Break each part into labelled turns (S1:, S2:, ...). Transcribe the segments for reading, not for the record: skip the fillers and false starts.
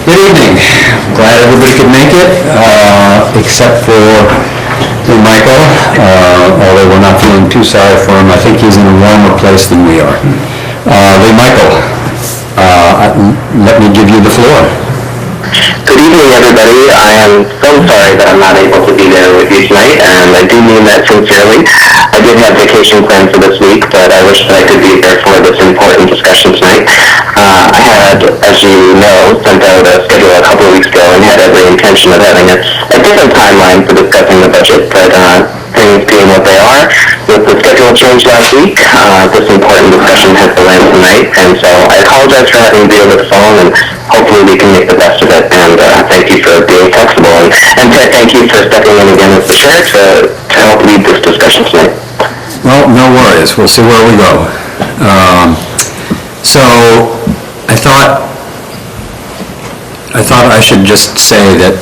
S1: Good evening. Glad everybody could make it, except for Michael. Although we're not feeling too sorry for him, I think he's in a warmer place than we are. Michael, let me give you the floor.
S2: Good evening, everybody. I am so sorry that I'm not able to be there with you tonight, and I do mean that sincerely. I did have vacation planned for this week, but I wish that I could be there for this important discussion tonight. I had, as you know, sent out a schedule a couple of weeks ago and had every intention of having a different timeline for discussing the budget, but things being what they are, with the schedule change last week, this important discussion has to land tonight, and so I apologize for having to be over the phone, and hopefully we can make the best of it, and thank you for being flexible, and thank you for stepping in again as the chair to help lead this discussion tonight.
S1: Well, no worries. We'll see where we go. So I thought I should just say that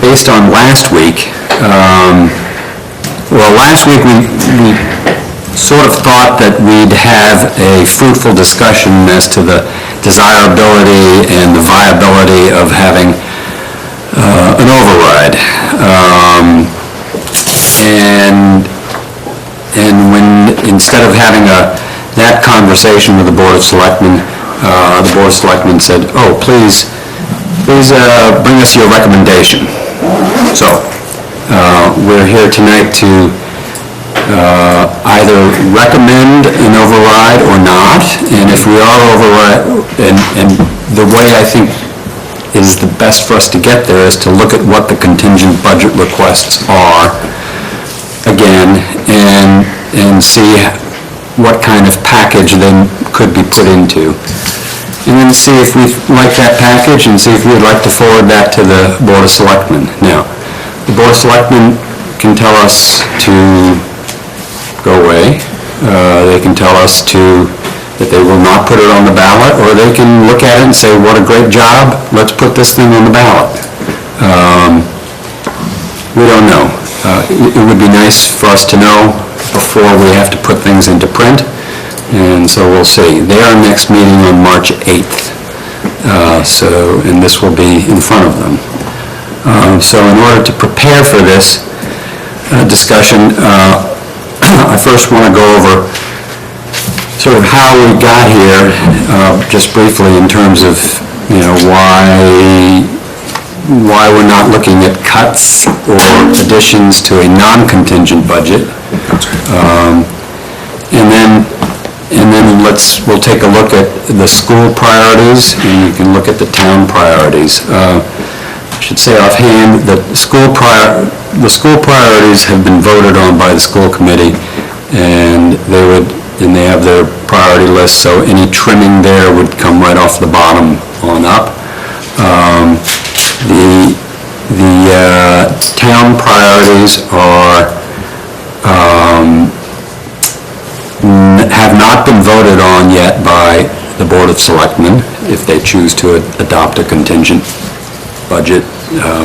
S1: based on last week, last week we sort of thought that we'd have a fruitful discussion as to the desirability and the viability of having an override. And when, instead of having that conversation with the Board of Selectmen said, "Oh, please bring us your recommendation." So we're here tonight to either recommend an override or not, and if we are override, and the way I think is the best for us to get there is to look at what the contingent budget requests are again, and see what kind of package they could be put into, and then see if we like that package and see if we'd like to forward that to the Board of Selectmen. Now, the Board of Selectmen can tell us to go away. They can tell us that they will not put it on the ballot, or they can look at it and say, "What a great job, let's put this thing on the ballot." We don't know. It would be nice for us to know before we have to put things into print, and so we'll see. Their next meeting on March 8th, and this will be in front of them. So in order to prepare for this discussion, I first want to go over sort of how we got here, just briefly, in terms of, why we're not looking at cuts or additions to a non-contingent budget. And then we'll take a look at the school priorities, and you can look at the town priorities. I should say offhand that the school priorities have been voted on by the school committee, and they have their priority list, so any trimming there would come right off the bottom on up. The town priorities have not been voted on yet by the Board of Selectmen if they choose to adopt a contingent budget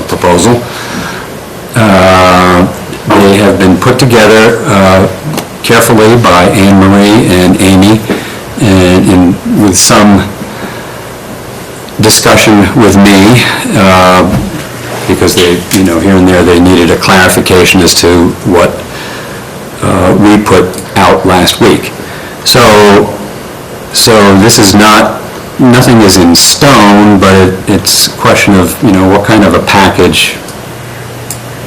S1: proposal. They have been put together carefully by Anne Marie and Amy, and with some discussion with me, because they, here and there they needed a clarification as to what we put out last week. So this is nothing is in stone, but it's a question of, what kind of a package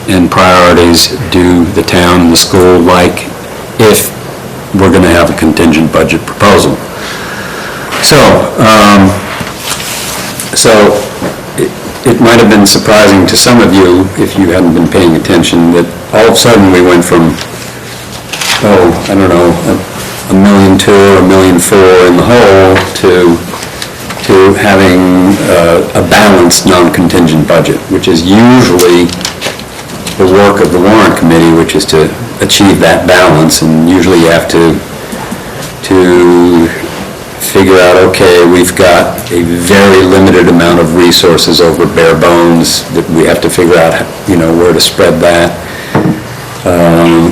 S1: and priorities do the town and the school like if we're going to have a contingent budget proposal. So it might have been surprising to some of you, if you hadn't been paying attention, that all of a sudden we went from, $1.2 million, $1.4 million in the hole to having a balanced non-contingent budget, which is usually the work of the Warrant Committee, which is to achieve that balance, and usually you have to figure out, okay, we've got a very limited amount of resources over bare bones that we have to figure out, where to spread that.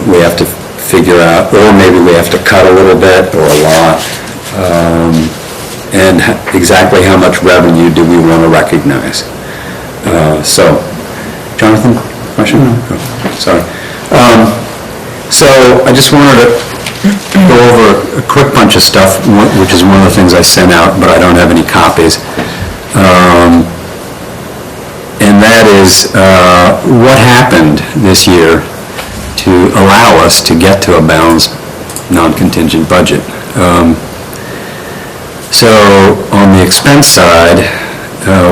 S1: We have to figure out, or maybe we have to cut a little bit or a lot. and exactly how much revenue do we want to recognize. So, Jonathan, question? Oh, sorry. So I just wanted to go over a quick bunch of stuff, which is one of the things I sent out, but I don't have any copies. And that is what happened this year to allow us to get to a balanced non-contingent budget. So on the expense side,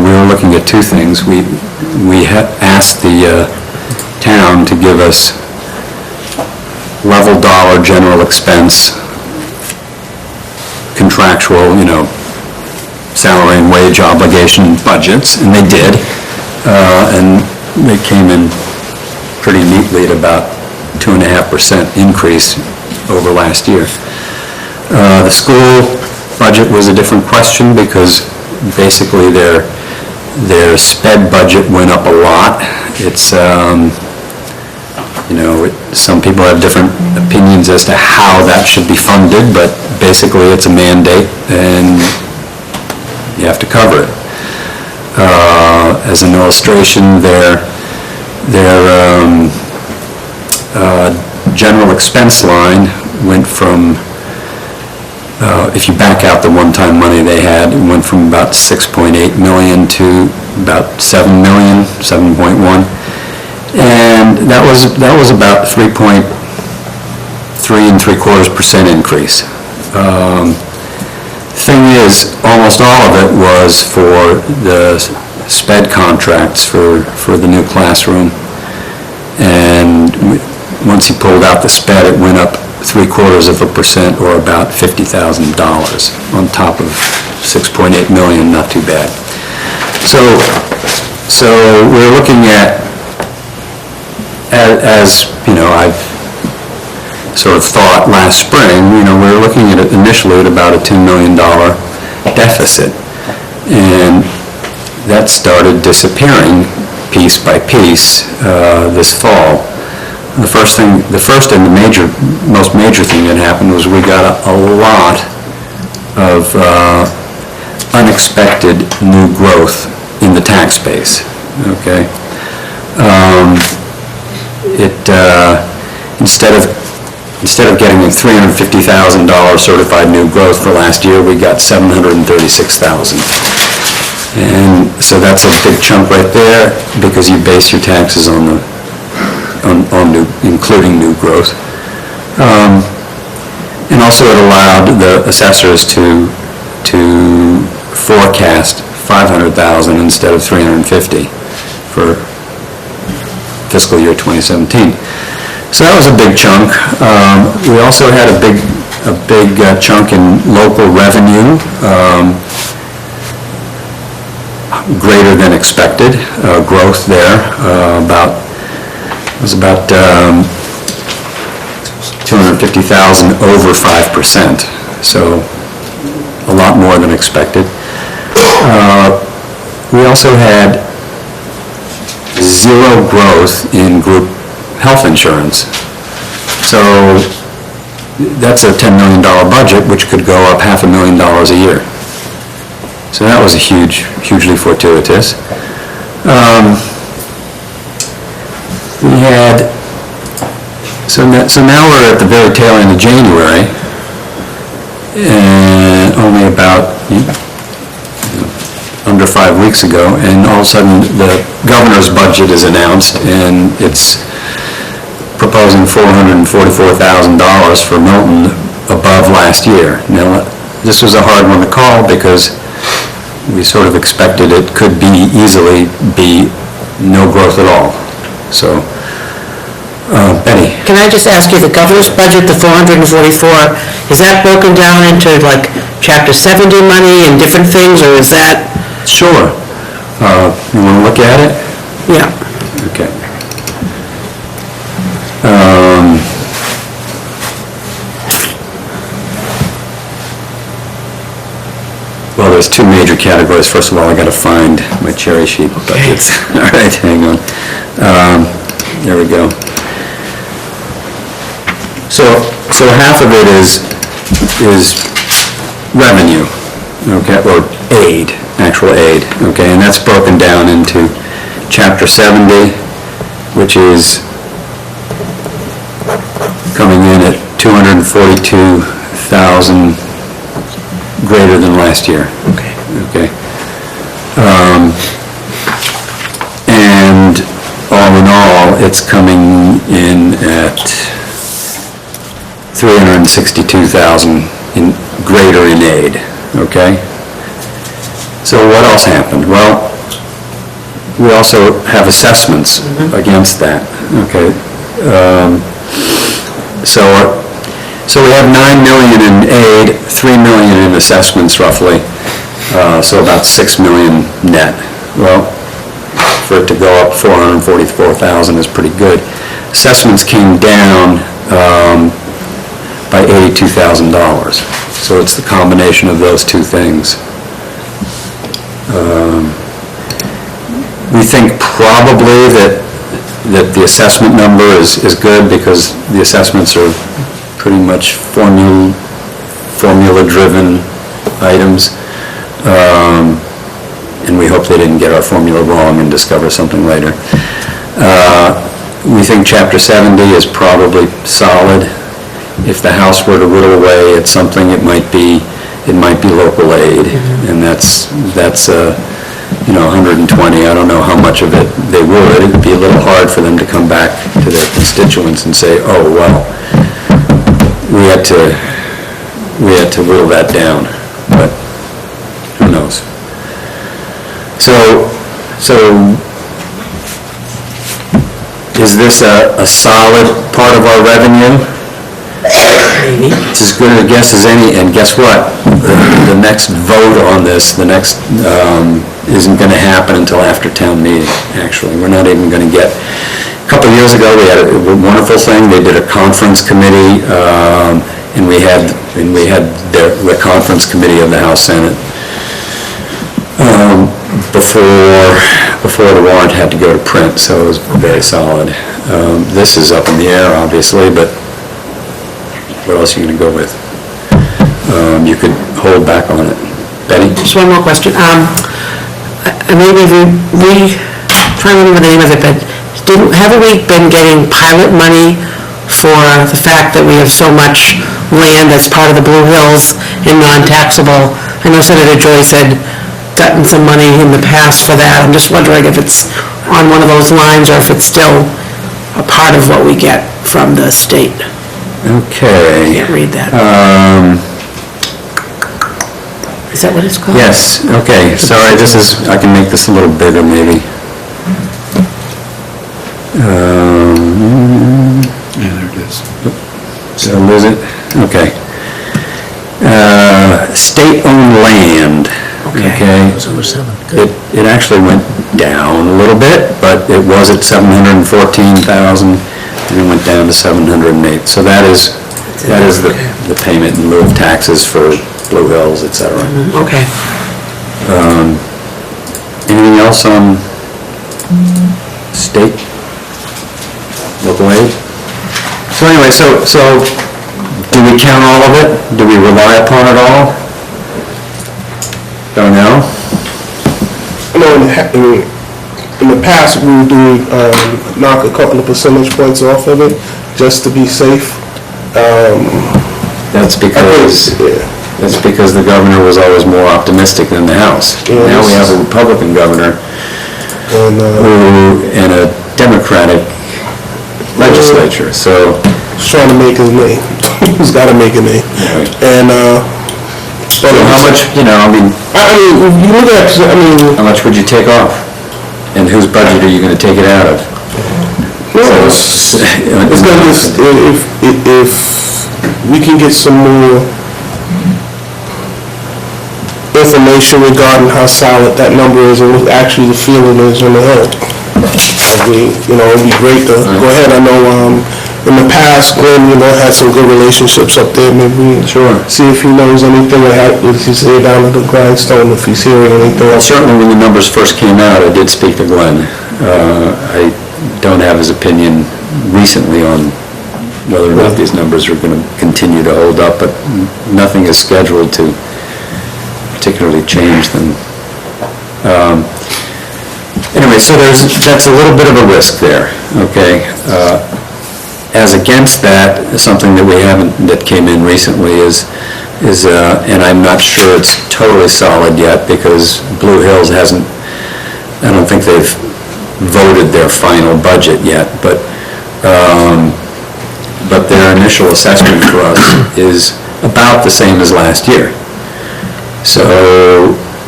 S1: we were looking at two things. We asked the town to give us level dollar general expense, contractual, salary and wage obligation budgets, and they did. And they came in pretty neatly at about 2.5% increase over last year. The school budget was a different question because basically their sped budget went up a lot. It's, some people have different opinions as to how that should be funded, but basically it's a mandate and you have to cover it. As an illustration, their general expense line went from, if you back out the one-time money they had, it went from about 6.8 million to about 7 million, 7.1, and that was about 3.75% increase. Thing is, almost all of it was for the sped contracts for the new classroom, and once he pulled out the sped, it went up 0.75% or about $50,000 on top of 6.8 million. Not too bad. So we're looking at, as I've sort of thought last spring, we're looking at it initially at about a $2 million deficit, and that started disappearing piece by piece this fall. The first and most major thing that happened was we got a lot of unexpected new growth in the tax base. Okay, Instead of getting a $350,000 certified new growth for last year, we got $736,000. And so that's a big chunk right there because you base your taxes on including new growth. And also it allowed the assessors to forecast $500,000 instead of $350,000 for fiscal year 2017. So that was a big chunk. We also had a big chunk in local revenue, greater than expected growth there. It was about 250,000 over 5%. So a lot more than expected. We also had zero growth in group health insurance. So that's a $10 million budget, which could go up $500,000 a year. So that was hugely fortuitous. We had, so now we're at the very tail end of January, and only about under 5 weeks ago, and all of a sudden the governor's budget is announced, and it's proposing $444,000 for Milton above last year. Now, this was a hard one to call because we sort of expected it could easily be no growth at all. So, Betty?
S3: Can I just ask you, the governor's budget, the 444, is that broken down into like Chapter 70 money and different things, or is that?
S1: Sure. You want to look at it?
S3: Yeah.
S1: Okay. Well, there's two major categories. First of all, I got to find my cherry sheet budgets. All right, hang on. There we go. So half of it is revenue. okay, or aid, actual aid, okay, and that's broken down into Chapter 70, which is coming in at 242,000 greater than last year.
S3: Okay.
S1: Okay. And all in all, it's coming in at 362,000 in greater in aid, okay? So what else happened? Well, we also have assessments against that, okay? So we have 9 million in aid, 3 million in assessments roughly, so about 6 million net. Well, for it to go up 444,000 is pretty good. Assessments came down by $82,000. So it's the combination of those two things. We think probably that the assessment number is good because the assessments are pretty much formula-driven items. And we hope they didn't get our formula wrong and discover something later. We think Chapter 70 is probably solid. If the House were to whittle away at something, it might be local aid, and that's 120. I don't know how much of it they would. It'd be a little hard for them to come back to their constituents and say, oh, well, we had to whittle that down, but who knows? So is this a solid part of our revenue?
S3: Maybe.
S1: It's as good a guess as any, and guess what? The next vote on this, isn't going to happen until after town meeting, actually. We're not even going to get... A couple of years ago, we had a wonderful thing. They did a conference committee, and we had the conference committee of the House Senate before the warrant had to go to print, so it was very solid. This is up in the air, obviously, but what else are you going to go with? You could hold back on it. Betty?
S3: Just one more question. Maybe trying to remember the name of it, but haven't we been getting pilot money for the fact that we have so much land that's part of the Blue Hills and non-taxable? I know Senator Joyce had gotten some money in the past for that. I'm just wondering if it's on one of those lines or if it's still a part of what we get from the state.
S1: Okay.
S3: I can't read that. Is that what it's called?
S1: Yes, okay, sorry, I can make this a little bigger maybe.
S4: Yeah, there it is.
S1: Did I lose it? Okay. State-owned land. Okay.
S3: It was over 7. Good.
S1: It actually went down a little bit, but it was at 714,000, and it went down to 708. So that is the payment in lieu of taxes for Blue Hills, et cetera.
S3: Okay.
S1: Anything else on state, local aid? So anyway, so do we count all of it? Do we rely upon it all? Don't know.
S4: In the past, we would knock a couple of percentage points off of it, just to be safe.
S1: That's because the governor was always more optimistic than the House.
S4: Yes.
S1: Now we have a Republican governor and a Democratic legislature, so...
S4: He's trying to make his name. He's got to make a name.
S1: Right.
S4: And,
S1: So how much, if
S4: you look at,
S1: how much would you take off? And whose budget are you going to take it out of?
S4: it's going to just, if we can get some more information regarding how solid that number is and what actually the feeling is on the hill. It'd be great to go ahead. I know in the past, Glenn, had some good relationships up there. Maybe we see if he knows anything, if he's there down at the grindstone, if he's hearing anything.
S1: Well, certainly when the numbers first came out, I did speak to Glenn. I don't have his opinion recently on whether or not these numbers are going to continue to hold up, but nothing is scheduled to particularly change them. Anyway, so that's a little bit of a risk there, okay? As against that, something that we haven't, that came in recently is, and I'm not sure it's totally solid yet, because Blue Hills hasn't, I don't think they've voted their final budget yet, but their initial assessment for us is about the same as last year. So,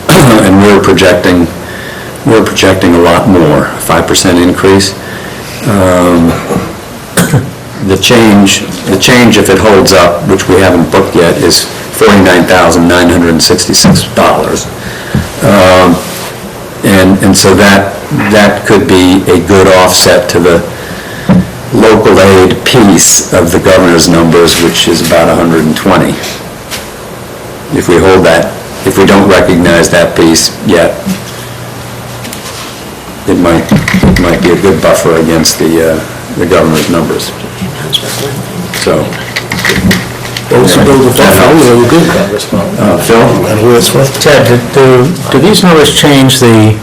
S1: and we're projecting a lot more, 5% increase. The change, if it holds up, which we haven't booked yet, is $49,966. And so that could be a good offset to the local aid piece of the governor's numbers, which is about 120. If we hold that, if we don't recognize that piece yet, it might be a good buffer against the governor's numbers. So.
S4: Those who build a buffer, we're good.
S1: Phil?
S5: Ted, do these numbers change the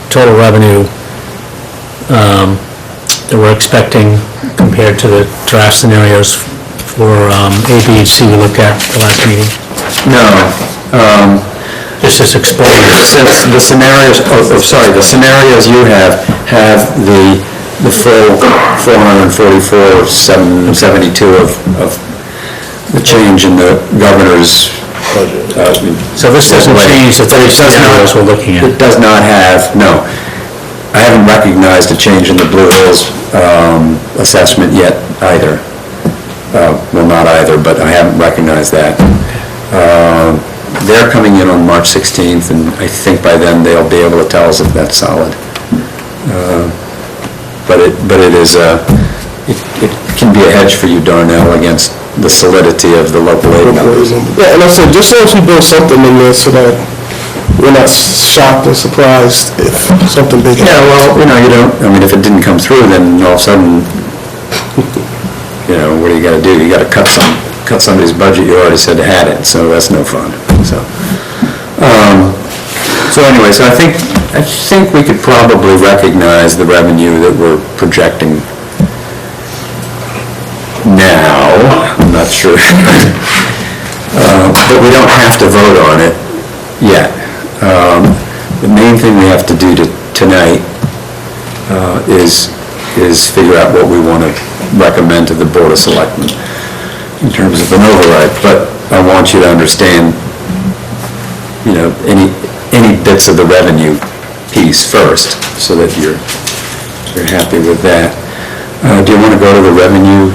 S5: total revenue that we're expecting compared to the draft scenarios for A, B, and C we looked at the last meeting?
S1: No.
S5: Just as explained.
S1: The scenarios, the scenarios you have the full 444,772 of the change in the governor's
S5: So this doesn't change the three scenarios we're looking at?
S1: It does not have, no. I haven't recognized a change in the Blue Hills assessment yet either. Well, not either, but I haven't recognized that. They're coming in on March 16th, and I think by then they'll be able to tell us if that's solid. But it is it can be a hedge for you, Darnell, against the solidity of the local aid numbers.
S4: Yeah, and I said, just so we build something in there so that we're not shocked and surprised if something big happens.
S1: Yeah, well, you don't, I mean, if it didn't come through, then all of a sudden, what do you gotta do? You gotta cut somebody's budget you already said had it, so that's no fun, so. So anyway, so I think we could probably recognize the revenue that we're projecting now. I'm not sure. But we don't have to vote on it yet. The main thing we have to do tonight is figure out what we want to recommend to the Board of Selectmen in terms of an override. But I want you to understand, any bits of the revenue piece first, so that you're happy with that. Do you want to go to the revenue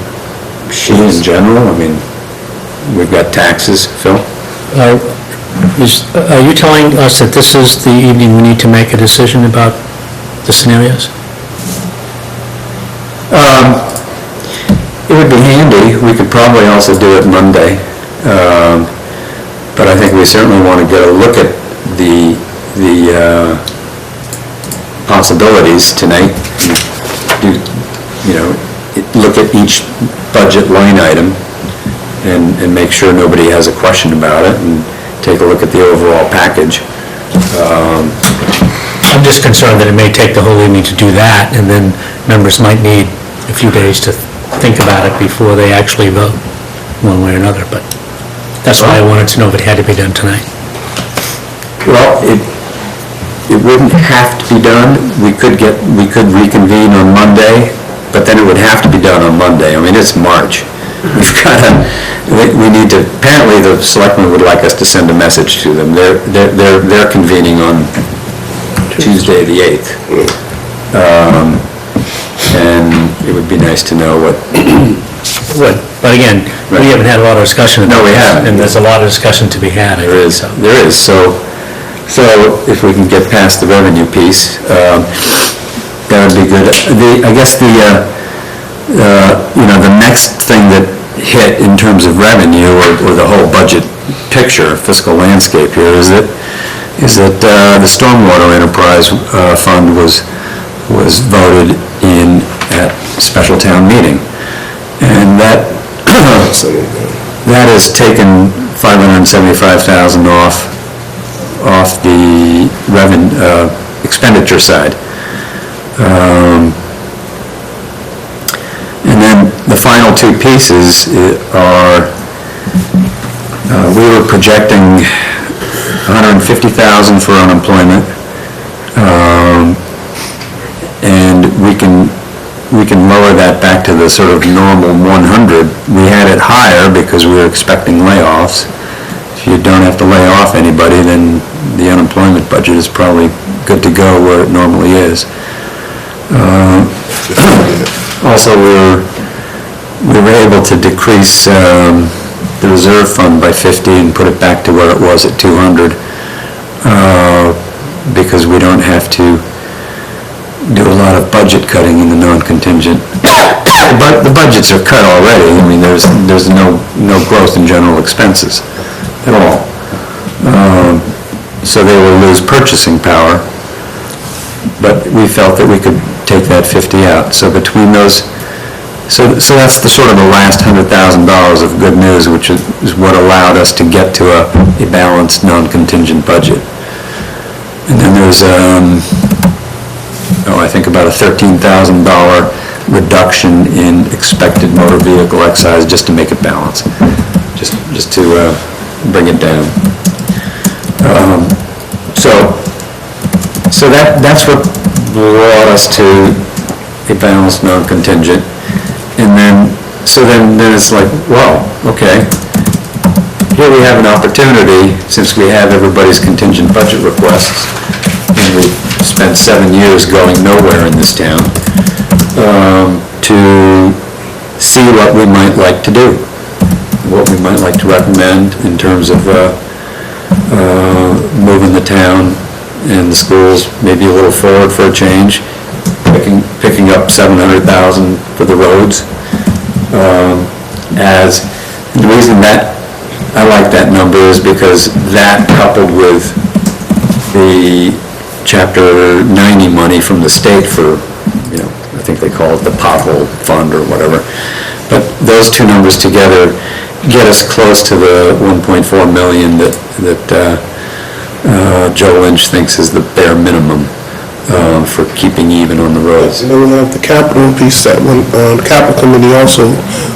S1: sheet in general? I mean, we've got taxes, Phil?
S5: Are you telling us that this is the evening we need to make a decision about the scenarios?
S1: It would be handy. We could probably also do it Monday. But I think we certainly want to get a look at the possibilities tonight. Look at each budget line item and make sure nobody has a question about it, and take a look at the overall package.
S5: I'm just concerned that it may take the whole evening to do that, and then members might need a few days to think about it before they actually vote one way or another, but that's why I wanted to know if it had to be done tonight.
S1: Well, it wouldn't have to be done. We could reconvene on Monday, but then it would have to be done on Monday. I mean, it's March. We need to, apparently the selectmen would like us to send a message to them. They're convening on Tuesday the 8th. And it would be nice to know what...
S5: But again, we haven't had a lot of discussion.
S1: No, we haven't.
S5: And there's a lot of discussion to be had.
S1: There is. So if we can get past the revenue piece, that would be good. I guess the next thing that hit in terms of revenue, or the whole budget picture, fiscal landscape here, is that the Stormwater Enterprise Fund was voted in at special town meeting, and that has taken $575,000 off the expenditure side. And then the final two pieces are, we were projecting $150,000 for unemployment, and we can lower that back to the sort of normal 100. We had it higher because we were expecting layoffs. If you don't have to lay off anybody, then the unemployment budget is probably good to go where it normally is. Also, we were able to decrease the reserve fund by 50 and put it back to where it was at 200, because we don't have to do a lot of budget cutting in the non-contingent. But the budgets are cut already. I mean, there's no growth in general expenses at all. So they will lose purchasing power, but we felt that we could take that 50 out. So between those, so that's the sort of the last $100,000 of good news, which is what allowed us to get to a balanced non-contingent budget. And then there's, I think about a $13,000 reduction in expected motor vehicle excise just to make it balance, just to bring it down. So that's what brought us to a balanced non-contingent. And then it's like, well, okay, here we have an opportunity, since we have everybody's contingent budget requests, and we've spent 7 years going nowhere in this town, to see what we might like to do, what we might like to recommend in terms of moving the town and the schools maybe a little forward for a change, picking up $700,000 for the roads. As the reason that I like that number is because that, coupled with the Chapter 90 money from the state for, I think they call it the pothole fund or whatever. But those two numbers together get us close to the 1.4 million that Joe Lynch thinks is the bare minimum for keeping even on the roads.
S4: And then we have the capital piece that went, the capital committee also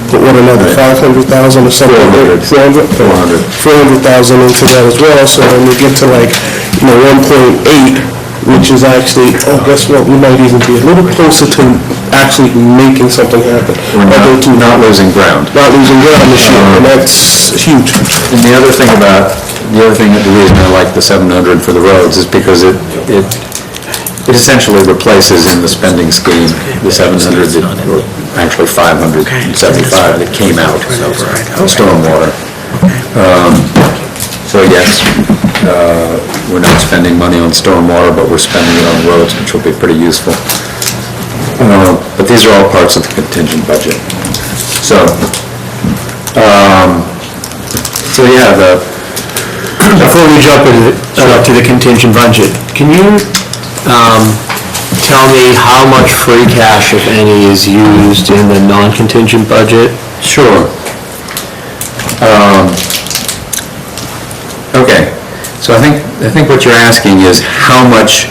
S4: put another 500,000 or something. 400,000 into that as well, so when we get to 1.8, which is actually, guess what, we might even be a little closer to actually making something happen.
S1: We're not losing ground.
S4: Not losing ground this year, and that's huge.
S1: And the reason I like the 700 for the roads is because it essentially replaces in the spending scheme the 700, or actually 575 that came out of stormwater. So yes, we're not spending money on stormwater, but we're spending it on roads, which will be pretty useful. But these are all parts of the contingent budget. So yeah,
S6: Before we jump to the contingent budget, can you tell me how much free cash, if any, is used in the non-contingent budget?
S1: Sure. Okay, so I think what you're asking is how much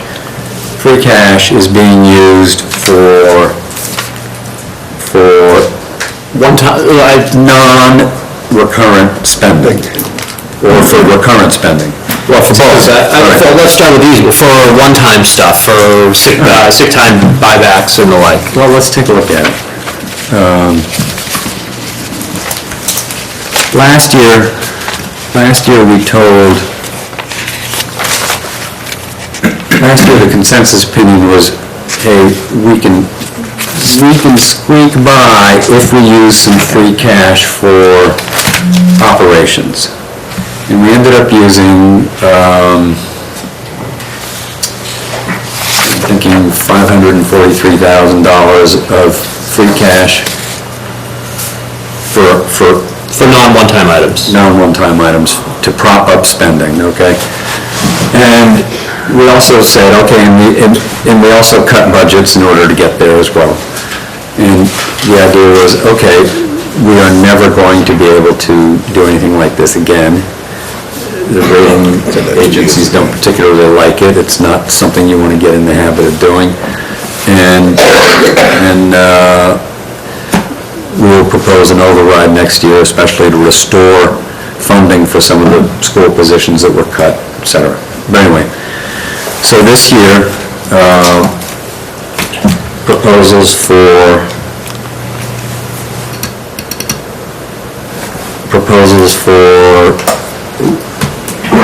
S1: free cash is being used for one-time, non-recurrent spending, or for recurrent spending.
S6: Well, for both. Let's start with these, for one-time stuff, for sick time buybacks and the like.
S1: Well, let's take a look at it. Last year the consensus opinion was, hey, we can squeak by if we use some free cash for operations. And we ended up using, I'm thinking $543,000 of free cash for
S6: non-one-time items.
S1: Non-one-time items to prop up spending, okay? And we also said, okay, and we also cut budgets in order to get there as well. And the idea was, okay, we are never going to be able to do anything like this again. the rating agencies don't particularly like it. It's not something you want to get in the habit of doing. And we will propose an override next year, especially to restore funding for some of the school positions that were cut, et cetera. But anyway, so this year, proposals for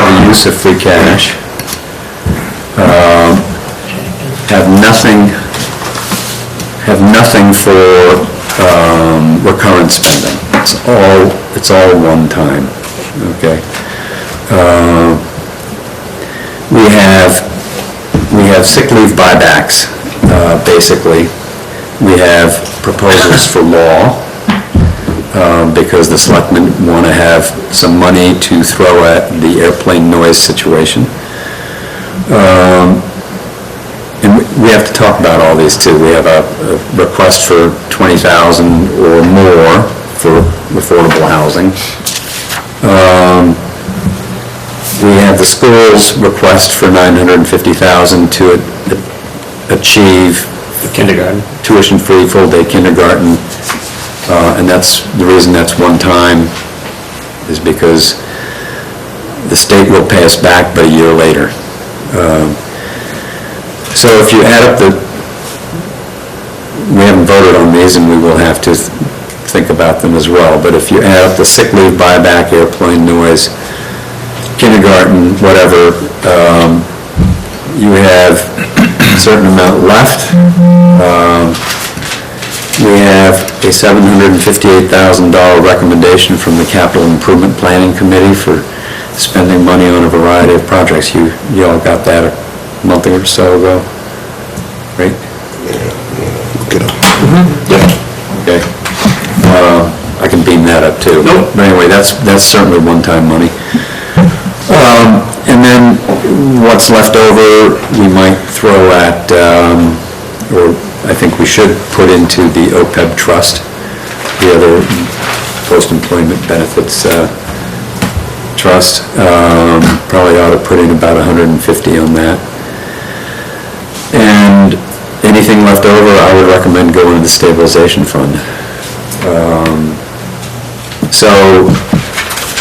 S1: the use of free cash have nothing for recurrent spending. It's all one time, okay? We have sick leave buybacks, basically. We have proposals for law, because the selectmen want to have some money to throw at the airplane noise situation. And we have to talk about all these too. We have a request for $20,000 or more for affordable housing. We have the school's request for $950,000 to achieve
S6: Kindergarten.
S1: tuition-free full-day kindergarten. And that's, the reason that's one time is because the state will pay us back but a year later. So if you add up we haven't voted on these and we will have to think about them as well, but if you add up the sick leave buyback, airplane noise, kindergarten, whatever, you have a certain amount left. We have a $758,000 recommendation from the Capital Improvement Planning Committee for spending money on a variety of projects. You all got that a month or so ago, right?
S4: Look it up.
S1: Okay. I can beam that up too. Nope. But anyway, that's certainly one-time money. And then what's left over, we might throw at, or I think we should put into the OPEB trust, the other post-employment benefits trust. Probably ought to put in about $150 on that. And anything left over, I would recommend going to the stabilization fund. So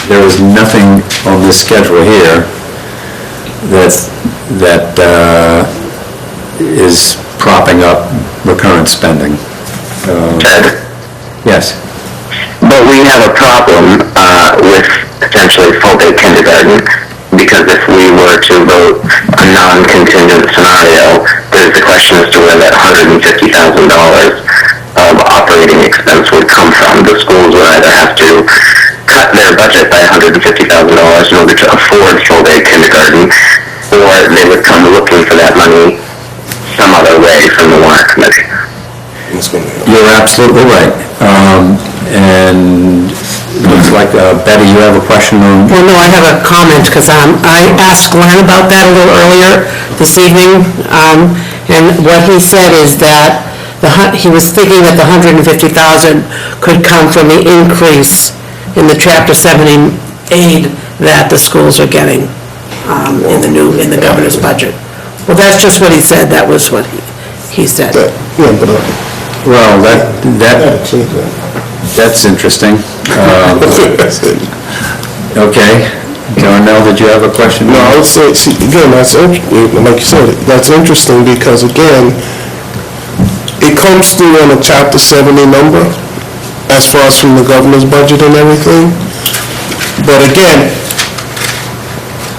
S1: there is nothing on this schedule here that is propping up recurrent spending.
S2: Ted?
S1: Yes.
S2: But we have a problem with potentially full-day kindergarten, because if we were to vote a non-contingent scenario, there's the question as to where that $150,000 of operating expense would come from. The schools would either have to cut their budget by $150,000 in order to afford full-day kindergarten, or they would come looking for that money some other way from the Warrant Committee.
S1: You're absolutely right. And looks like, Betty, you have a question on?
S3: Well, no, I have a comment, because I asked Glenn about that a little earlier this evening, and what he said is that he was thinking that the $150,000 could come from the increase in the Chapter 70 aid that the schools are getting in the governor's budget. Well, that's just what he said. That was what he said.
S4: Yeah, but,
S1: Well, that's interesting. Okay. Darnell, did you have a question?
S4: no, I would say, see, again, like you said, that's interesting because, again, it comes through on a Chapter 70 number, as far as from the governor's budget and everything. But again,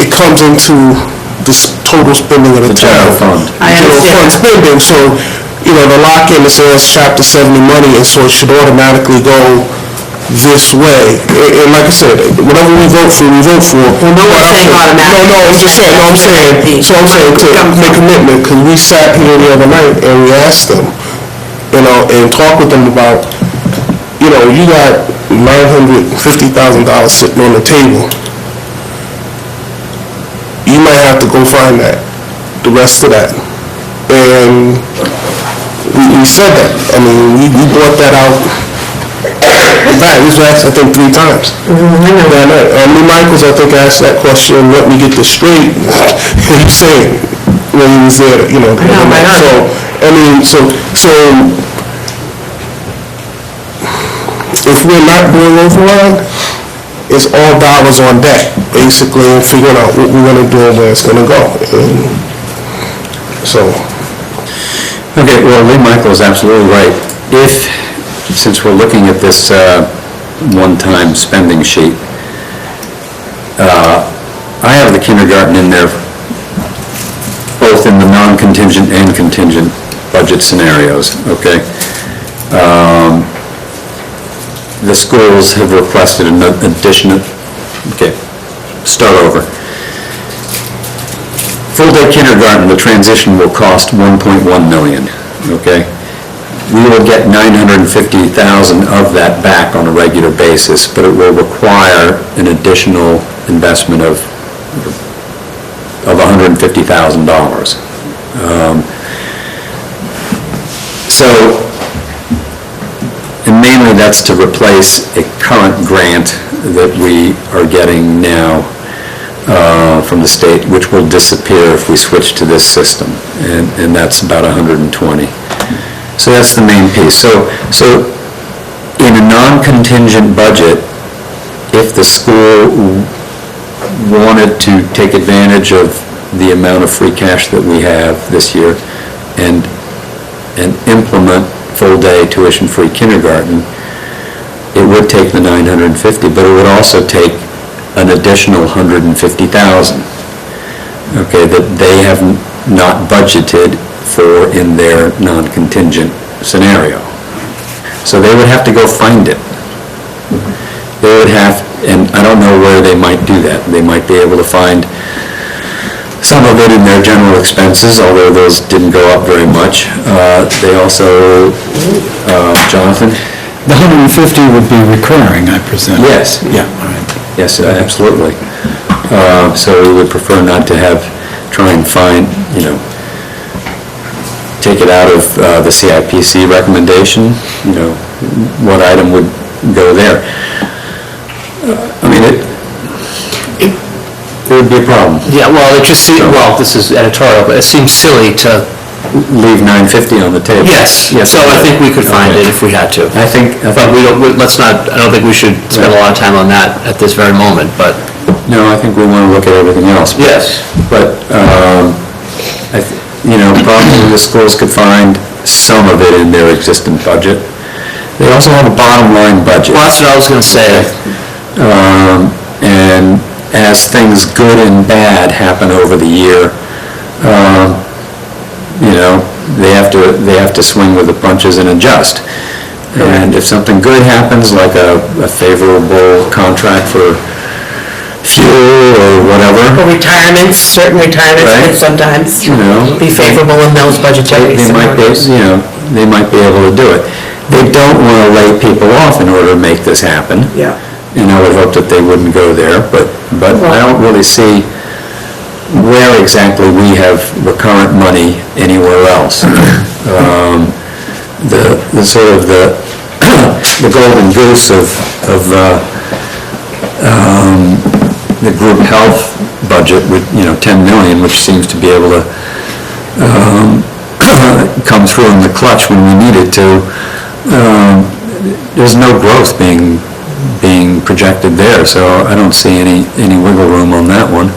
S4: it comes into this total spending of the
S1: general
S4: town.
S1: fund.
S3: I
S4: General fund
S3: understand.
S4: spending, so, the lock-in, it says Chapter 70 money, and so it should automatically go this way. And like I said, whatever we vote for, we vote for.
S3: Well, no one's saying automatically.
S4: No, I'm just saying, I'm saying to make a commitment, because we sat here the other night and we asked them, and talked with them about, you got $950,000 sitting on the table. You might have to go find that, the rest of that. And we said that. I mean, we brought that out In fact, this was asked, I think, 3 times. That night. Lee Michaels, I think, asked that question, let me get this straight, what he's saying, when he was there, you know. So, I mean, so, if we're not doing override, it's all dollars on deck, basically, and figuring out what we're gonna do and where it's gonna go. And so,
S1: Okay, well, Lee Michael is absolutely right. If, since we're looking at this one-time spending sheet, I have the kindergarten in there, both in the non-contingent and contingent budget scenarios, okay? The schools have requested an additional, okay, start over. Full-day kindergarten, the transition will cost $1.1 million, okay? We will get $950,000 of that back on a regular basis, but it will require an additional investment of $150,000. And mainly that's to replace a current grant that we are getting now from the state, which will disappear if we switch to this system, and that's about 120. So that's the main piece. So in a non-contingent budget, if the school wanted to take advantage of the amount of free cash that we have this year and implement full-day tuition-free kindergarten, it would take the $950,000, but it would also take an additional $150,000, okay, that they have not budgeted for in their non-contingent scenario. So they would have to go find it. They would have, and I don't know where they might do that. They might be able to find some of it in their general expenses, although those didn't go up very much. They also, Jonathan?
S7: The 150 would be recurring, I presume?
S1: Yes.
S7: Yeah, all right.
S1: Yes, absolutely. So we would prefer not to try and find, take it out of the CIPC recommendation, what item would go there. I mean, it would be a problem.
S6: Yeah, well, it just seems, well, this is editorial, but it seems silly to...
S1: Leave $950 on the table.
S6: Yes, so I think we could find it if we had to.
S1: I think...
S6: But I don't think we should spend a lot of time on that at this very moment, but...
S1: No, I think we want to look at everything else.
S6: Yes.
S1: But, probably the schools could find some of it in their existing budget. They also have a bottom line budget.
S6: Well, that's what I was going to say.
S1: And as things good and bad happen over the year, they have to swing with the punches and adjust. And if something good happens, like a favorable contract for fuel or whatever.
S3: Or retirements, certain retirements
S1: Right.
S3: can sometimes
S1: You
S3: be favorable in those budgetary
S1: They might be,
S3: scenarios.
S1: they might be able to do it. They don't want to lay people off in order to make this happen.
S3: Yeah.
S1: And I would hope that they wouldn't go there, but I don't really see where exactly we have recurrent money anywhere else. The sort of the golden goose of the group health budget with, 10 million, which seems to be able to come through in the clutch when we need it to. There's no growth being projected there, so I don't see any wiggle room on that one.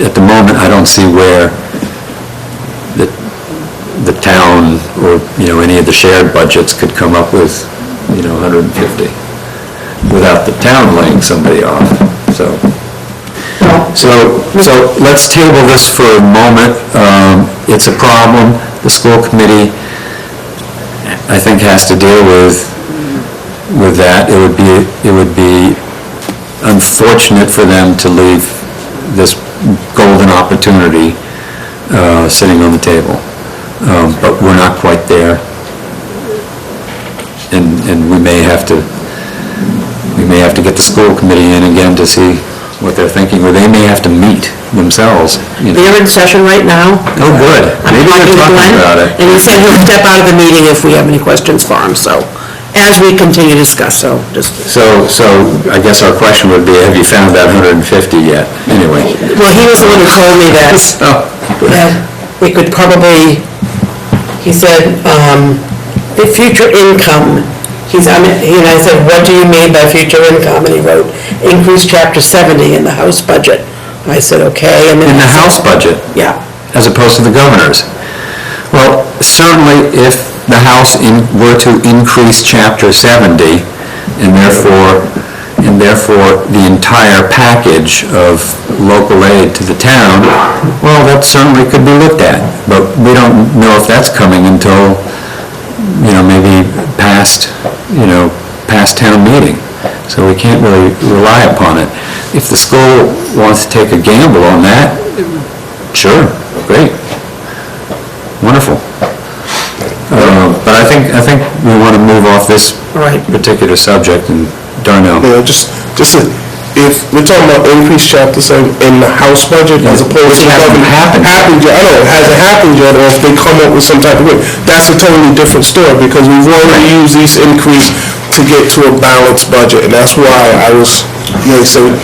S1: At the moment, I don't see where the town or, any of the shared budgets could come up with, 150 without the town laying somebody off, so let's table this for a moment. It's a problem. The school committee, I think, has to deal with that. It would be unfortunate for them to leave this golden opportunity sitting on the table. But we're not quite there, and we may have to get the school committee in again to see what they're thinking, or they may have to meet themselves, you know.
S3: They're in session right now.
S1: Oh, good.
S3: I'm
S1: Maybe they're
S3: talking to
S1: talking
S3: Glenn,
S1: about it.
S3: and he said he'll step out of the meeting if we have any questions for him, so, as we continue to discuss, so just,
S1: So I guess our question would be, have you found that 150 yet? Anyway.
S3: well, he was the one who told me that it could probably, he said, the future income, he and I said, what do you mean by future income? And he wrote, increase chapter 70 in the House budget. I said, okay, and then.
S1: In the House budget?
S3: Yeah.
S1: As opposed to the governor's? Well, certainly if the House were to increase chapter 70, and therefore the entire package of local aid to the town, well, that certainly could be looked at. But we don't know if that's coming until, maybe past town meeting. So we can't really rely upon it. If the school wants to take a gamble on that, sure, great, wonderful. But I think we want to move off this particular subject, and Darnell.
S4: Just if we're talking about increased chapter 7 in the House budget as opposed to.
S1: It hasn't happened.
S4: Yet. I know, it hasn't happened yet, or if they come up with some type of way, that's a totally different story, because we've already used these increase to get to a balanced budget, and that's why I was, saying,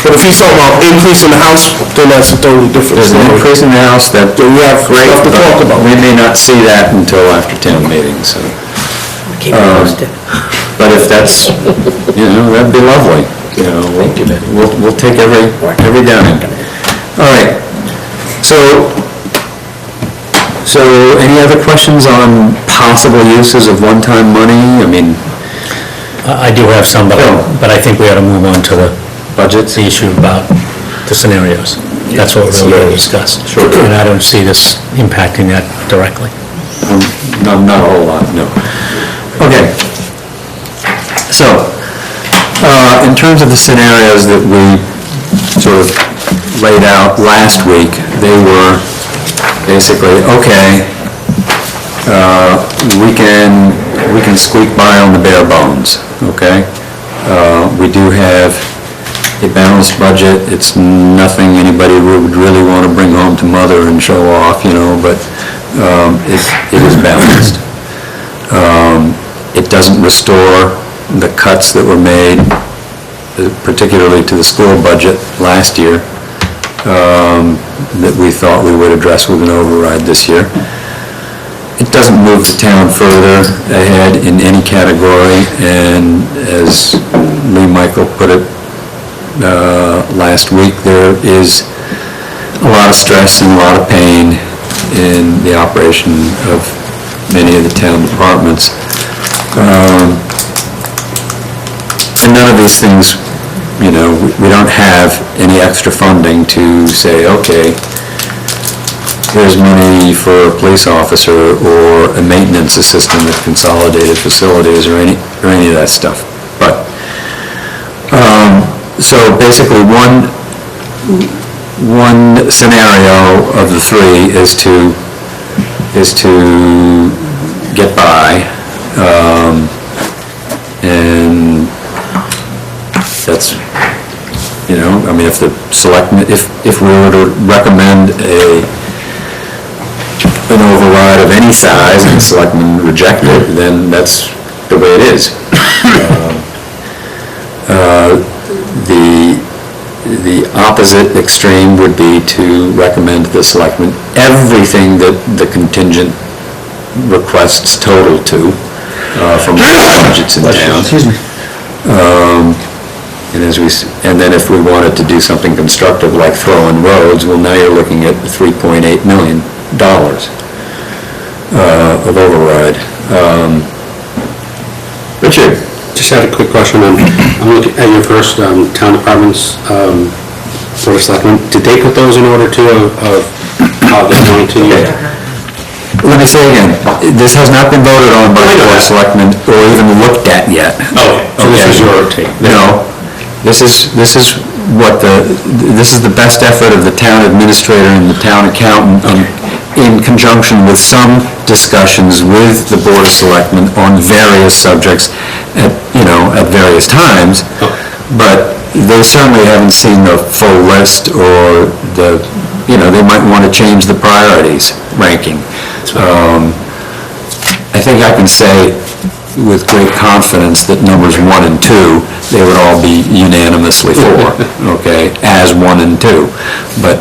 S4: but if he's talking about increase in the House, then that's a totally different
S1: There's
S4: story.
S1: an increase in the House that
S4: we have stuff to talk about.
S1: we may not see that until after town meeting, so.
S3: Keep it posted.
S1: But if that's, that'd be lovely. We'll take every dime. All right. So any other questions on possible uses of one-time money? I mean,
S5: I do have some, but I think we ought to move on to the
S1: budgets?
S5: the issue about the scenarios. That's what we're really discussed.
S1: Sure.
S5: And I don't see this impacting that directly.
S1: No, not a whole lot, no. Okay. So, in terms of the scenarios that we sort of laid out last week, they were basically, okay, we can squeak by on the bare bones, okay? We do have a balanced budget. It's nothing anybody would really want to bring home to mother and show off, but it is balanced. It doesn't restore the cuts that were made, particularly to the school budget last year, that we thought we would address with an override this year. It doesn't move the town further ahead in any category, and as Lee Michael put it last week, there is a lot of stress and a lot of pain in the operation of many of the town departments. And none of these things, we don't have any extra funding to say, okay, here's money for a police officer or a maintenance assistant at Consolidated Facilities or any of that stuff. But, so basically one scenario of the three is to get by, and that's, if the selectmen, if we were to recommend an override of any size and the selectmen reject it, then that's the way it is. The opposite extreme would be to recommend to the selectmen everything that the contingent requests total to from the budgets in town. And then if we wanted to do something constructive like throw in roads, well, now you're looking at $3.8 million of override. Richard?
S8: Just had a quick question. I'm looking at your first town departments, Board of Selectmen. Did they put those in order too of how they're going to?
S1: Let me say again, this has not been voted on by the Board of Selectmen or even looked at yet.
S8: Okay, so this is your take?
S1: No, this is the best effort of the town administrator and the town accountant in conjunction with some discussions with the Board of Selectmen on various subjects at various times. but they certainly haven't seen the full list or they might want to change the priorities ranking. I think I can say with great confidence that numbers 1 and 2, they would all be unanimously for, okay, as 1 and 2. But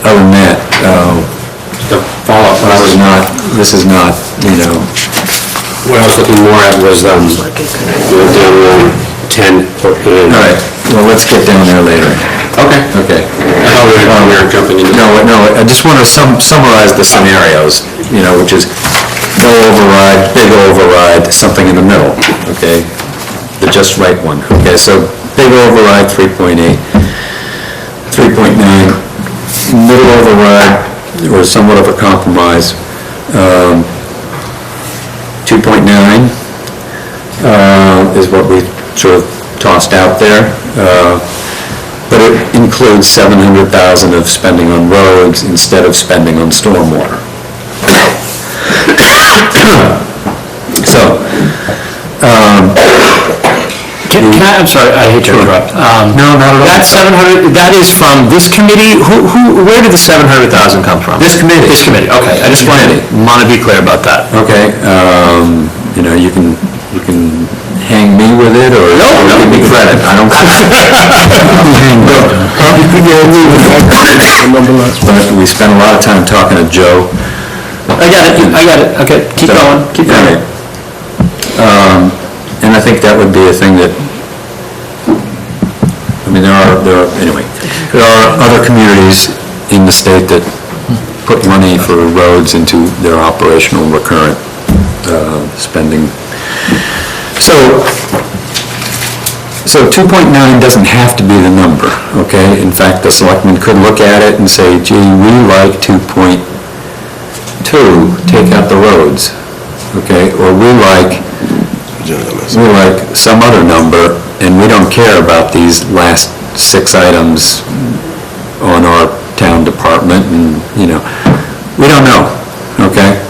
S1: other than that,
S8: The follow-up,
S1: this is not,
S8: what I was looking more at was, you went down line 10,
S1: all right, well, let's get down there later.
S8: Okay.
S1: Okay.
S8: I thought we were jumping into...
S1: No, I just want to summarize the scenarios, which is no override, big override, something in the middle, okay? The just right one, okay? So big override, 3.8, 3.9, middle override, or somewhat of a compromise, 2.9 is what we sort of tossed out there. But it includes 700,000 of spending on roads instead of spending on stormwater. So,
S6: Can I, I'm sorry, I hate to interrupt.
S1: No, not at all.
S6: That 700, that is from this committee? Where did the 700,000 come from?
S1: This committee.
S6: This committee, okay. I just want to be clear about that.
S1: Okay, you can hang me with it, or give me credit, I don't care. But we spent a lot of time talking to Joe.
S6: I got it, okay, keep going.
S1: And I think that would be a thing that, there are other communities in the state that put money for roads into their operational recurrent spending. So 2.9 doesn't have to be the number, okay? In fact, the selectmen could look at it and say, gee, we like 2.2, take out the roads, okay? Or we like some other number, and we don't care about these last 6 items on our town department, and, we don't know, okay?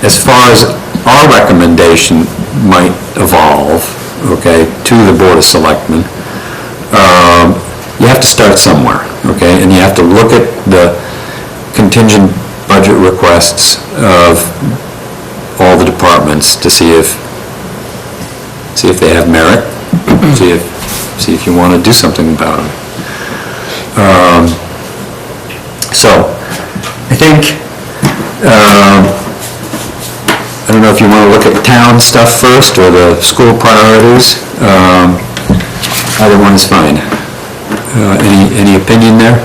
S1: As far as our recommendation might evolve, okay, to the Board of Selectmen, you have to start somewhere, okay? And you have to look at the contingent budget requests of all the departments to see if they have merit, see if you want to do something about them. So, I think, I don't know if you want to look at town stuff first or the school priorities. Either one is fine. Any opinion there?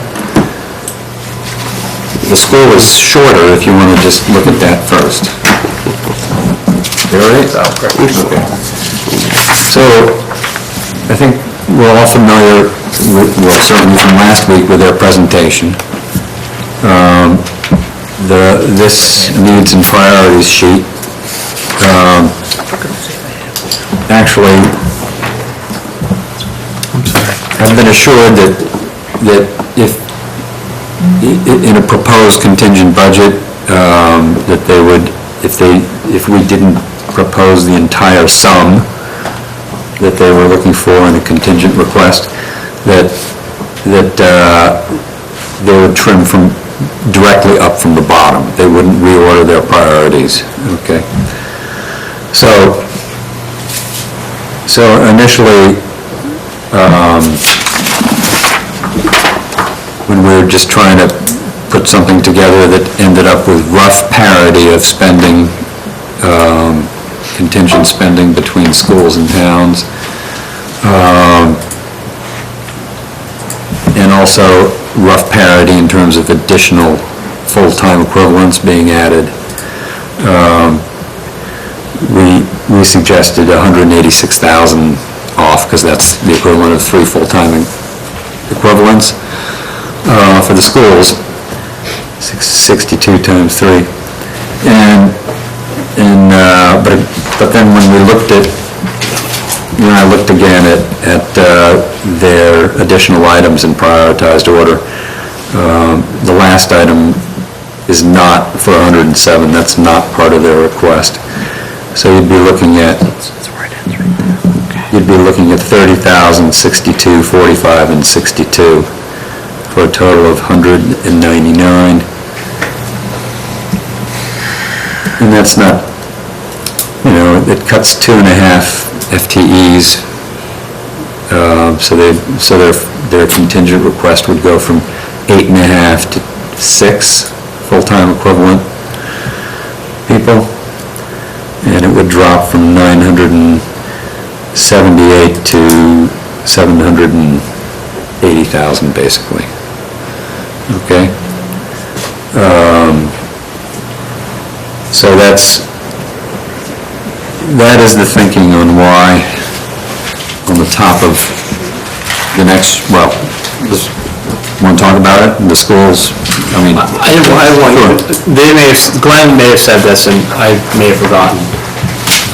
S1: The school is shorter if you want to just look at that first. You all right? Okay. So, I think we're all familiar, well, certainly from last week, with their presentation. This needs and priorities sheet actually, I've been assured that if in a proposed contingent budget, that they would, if we didn't propose the entire sum that they were looking for in a contingent request, that they would trim from directly up from the bottom. They wouldn't reorder their priorities, okay? So initially, when we were just trying to put something together that ended up with rough parity of spending, contingent spending between schools and towns, and also rough parity in terms of additional full-time equivalents being added. We suggested 186,000 off, because that's the equivalent of 3 full-time equivalents for the schools, 62 times 3. But then when we looked at, I looked again at their additional items in prioritized order, the last item is not for 107, that's not part of their request. So you'd be looking at, 30,000, 62, 45, and 62, for a total of 199. And that's not, it cuts 2.5 FTEs, so their contingent request would go from 8.5 to 6 full-time equivalent people, and it would drop from 978 to 780,000, basically. Okay? So that is the thinking on why, on the top of the next, well, want to talk about it, the schools, I mean...
S6: I didn't want you, Glenn may have said this, and I may have forgotten.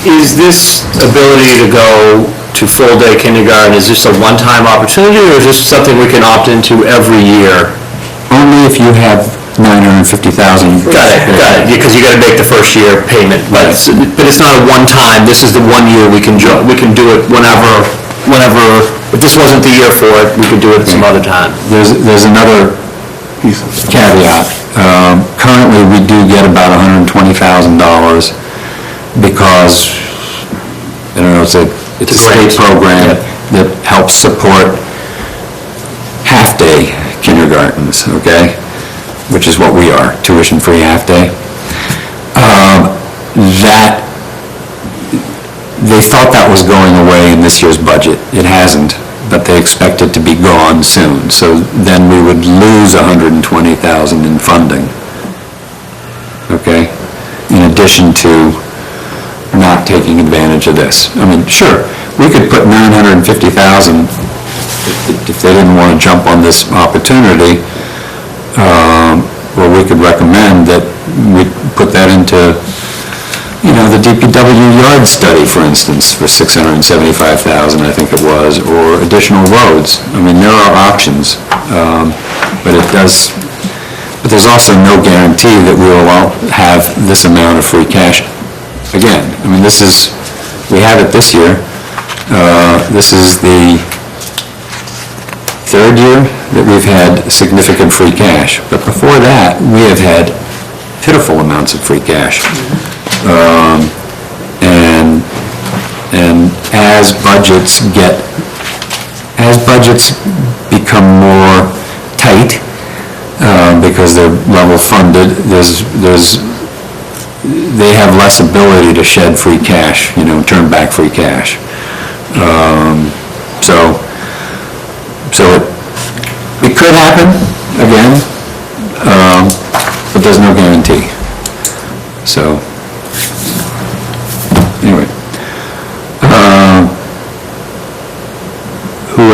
S6: Is this ability to go to full-day kindergarten, is this a one-time opportunity, or is this something we can opt into every year?
S1: Only if you have 950,000.
S6: Got it, because you got to make the first year payment, but it's not a one-time, this is the 1 year we can do it whenever, if this wasn't the year for it, we could do it some other time.
S1: There's another caveat. Currently, we do get about $120,000 because, I don't know, it's a state program that helps support half-day kindergartens, okay? Which is what we are, tuition-free half-day. They thought that was going away in this year's budget. It hasn't, but they expect it to be gone soon. So then we would lose $120,000 in funding, okay? In addition to not taking advantage of this. I mean, sure, we could put $950,000 if they didn't want to jump on this opportunity. Well, we could recommend that we put that into, the DPW yard study, for instance, for $675,000, I think it was, or additional roads. I mean, there are options, but there's also no guarantee that we will all have this amount of free cash. Again, I mean, we have it this year. This is the third year that we've had significant free cash. But before that, we have had pitiful amounts of free cash. And as budgets become more tight, because they're level funded, they have less ability to shed free cash, turn back free cash. So it could happen again, but there's no guarantee. So, anyway. Who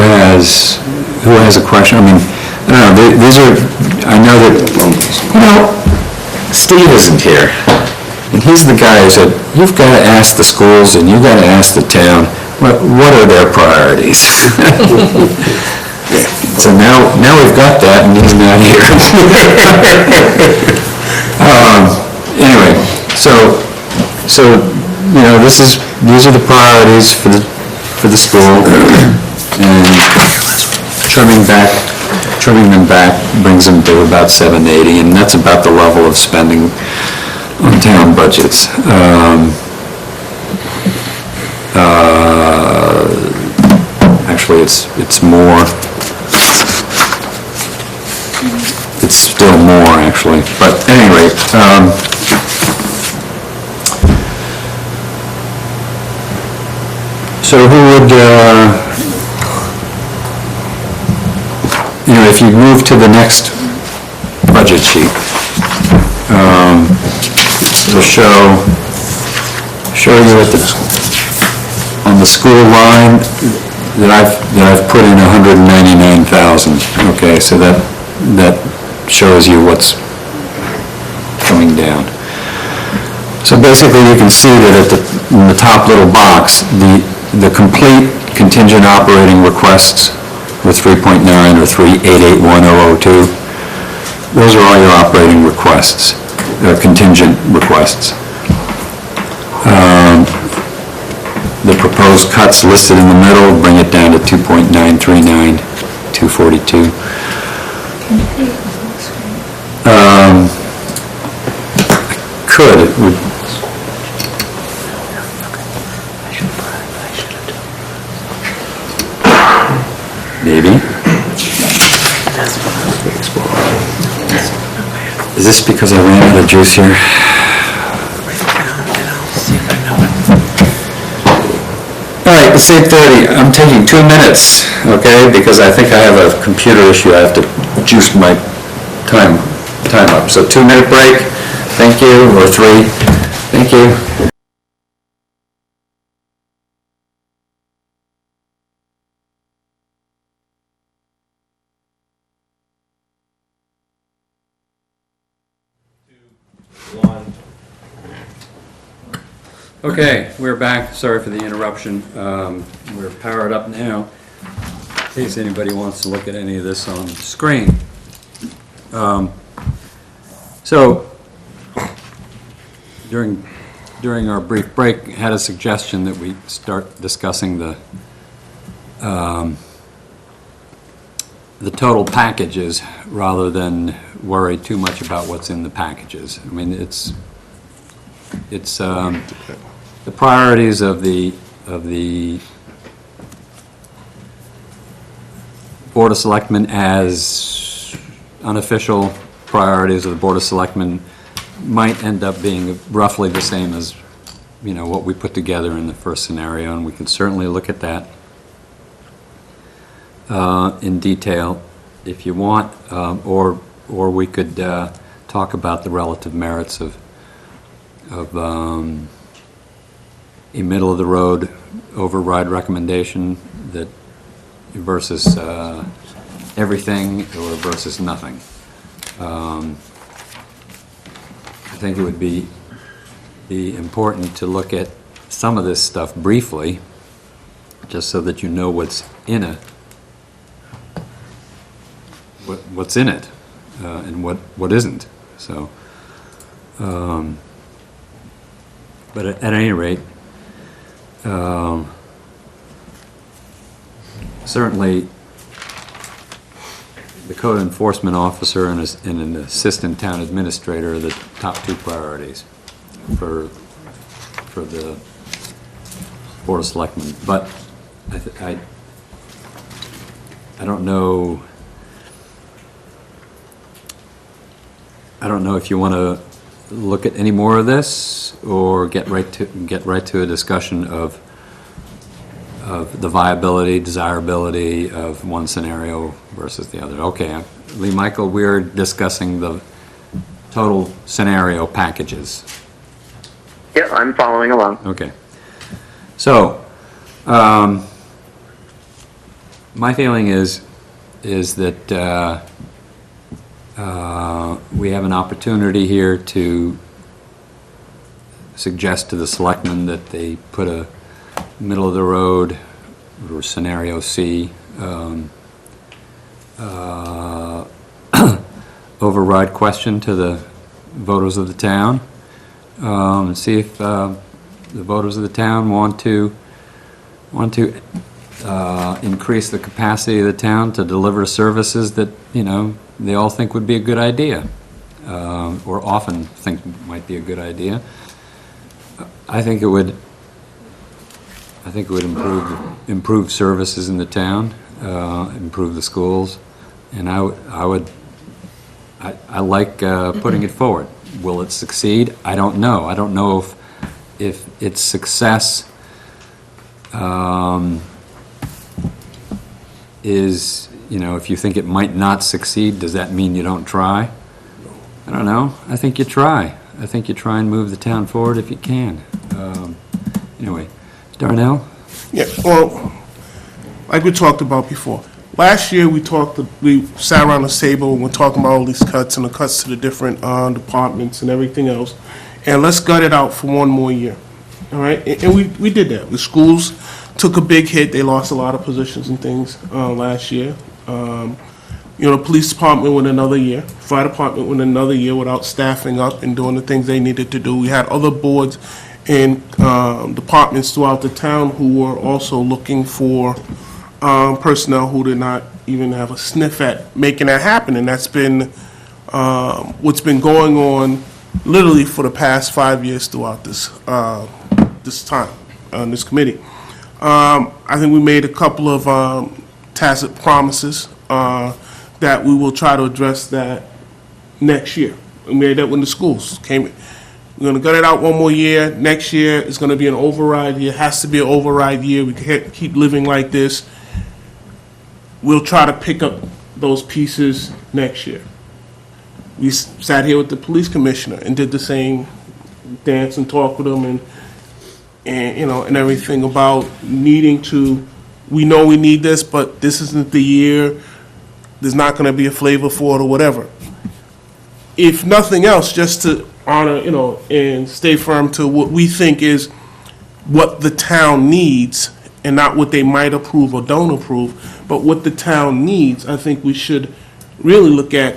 S1: has a question? I mean, I don't know, I know that, Steve isn't here. And he's the guy who said, you've got to ask the schools and you've got to ask the town, what are their priorities? So now we've got that and he's not here. Anyway, so these are the priorities for the school, and trimming them back brings them to about 780, and that's about the level of spending on town budgets. Actually, it's more. It's still more, actually. But at any rate, so who would, if you move to the next budget sheet, it'll show you on the school line that I've put in 199,000. Okay, so that shows you what's coming down. So basically, you can see that in the top little box, the complete contingent operating requests with 3.9 or 3881002, those are all your operating requests, contingent requests. The proposed cuts listed in the middle bring it down to 2.939, 242. Could, it would... Maybe. Is this because I ran out of juice here? All right, it's 8:30. I'm taking 2 minutes, okay? Because I think I have a computer issue. I have to juice my time up. So 2-minute break. Thank you, or 3. Thank you. Okay, we're back. Sorry for the interruption. We're powered up now, in case anybody wants to look at any of this on the screen. So, during our brief break, had a suggestion that we start discussing the total packages rather than worry too much about what's in the packages. I mean, it's the priorities of the Board of Selectmen as unofficial priorities of the Board of Selectmen might end up being roughly the same as, you know, what we put together in the first scenario, and we can certainly look at that in detail if you want, or we could talk about the relative merits of a middle-of-the-road override recommendation that versus everything or versus nothing. I think it would be important to look at some of this stuff briefly, just so that you know what's in it, and what isn't. So, but at any rate, certainly the code enforcement officer and an assistant town administrator are the top 2 priorities for the Board of Selectmen. But I don't know. I don't know if you want to look at any more of this or get right to a discussion of the viability, desirability of one scenario versus the other. Okay, Lee Michael, we're discussing the total scenario packages.
S2: Yeah, I'm following along.
S1: Okay. So, my feeling is that we have an opportunity here to suggest to the selectmen that they put a middle-of-the-road, or scenario C, override question to the voters of the town, and see if the voters of the town want to increase the capacity of the town to deliver services that, you know, they all think would be a good idea, or often think might be a good idea. I think it would improve services in the town, improve the schools, and I like putting it forward. Will it succeed? I don't know. I don't know if its success is, you know, if you think it might not succeed, does that mean you don't try? I don't know. I think you try. I think you try and move the town forward if you can. Anyway, Darnell?
S4: Yeah, well, like we talked about before, last year we sat around the table and we're talking about all these cuts and the cuts to the different departments and everything else, and let's gut it out for one more year, all right? And we did that. The schools took a big hit. They lost a lot of positions and things last year. You know, the police department went another year, fire department went another year without staffing up and doing the things they needed to do. We had other boards and departments throughout the town who were also looking for personnel who did not even have a sniff at making that happen. And that's been what's been going on literally for the past 5 years throughout this time on this committee. I think we made a couple of tacit promises that we will try to address that next year. We made that when the schools came in. We're going to gut it out one more year. Next year is going to be an override year. It has to be an override year. We can't keep living like this. We'll try to pick up those pieces next year. We sat here with the police commissioner and did the same dance and talk with him and you know, and everything about needing to, we know we need this, but this isn't the year. There's not going to be a flavor for it or whatever. If nothing else, just to honor, you know, and stay firm to what we think is what the town needs and not what they might approve or don't approve, but what the town needs. I think we should really look at,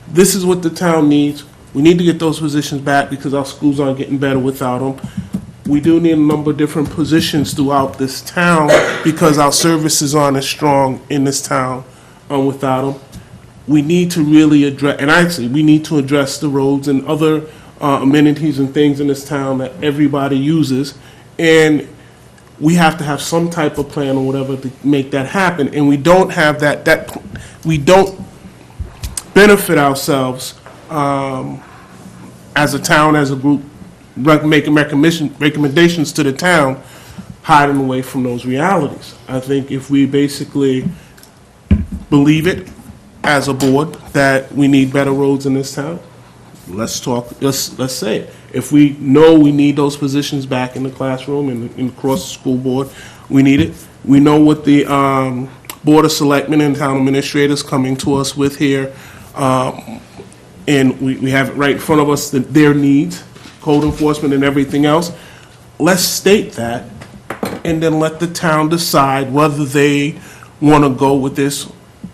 S4: this is what the town needs. We need to get those positions back because our schools aren't getting better without them. We do need a number of different positions throughout this town because our services aren't as strong in this town without them. We need to really address, and actually, we need to address the roads and other amenities and things in this town that everybody uses. And we have to have some type of plan or whatever to make that happen. And we don't have that we don't benefit ourselves as a town, as a group, making recommendations to the town, hiding away from those realities. I think if we basically believe it as a board that we need better roads in this town, let's say it. If we know we need those positions back in the classroom and across the school board, we need it. We know what the Board of Selectmen and town administrators coming to us with here, and we have it right in front of us, their needs, code enforcement and everything else. Let's state that, and then let the town decide whether they want to go with this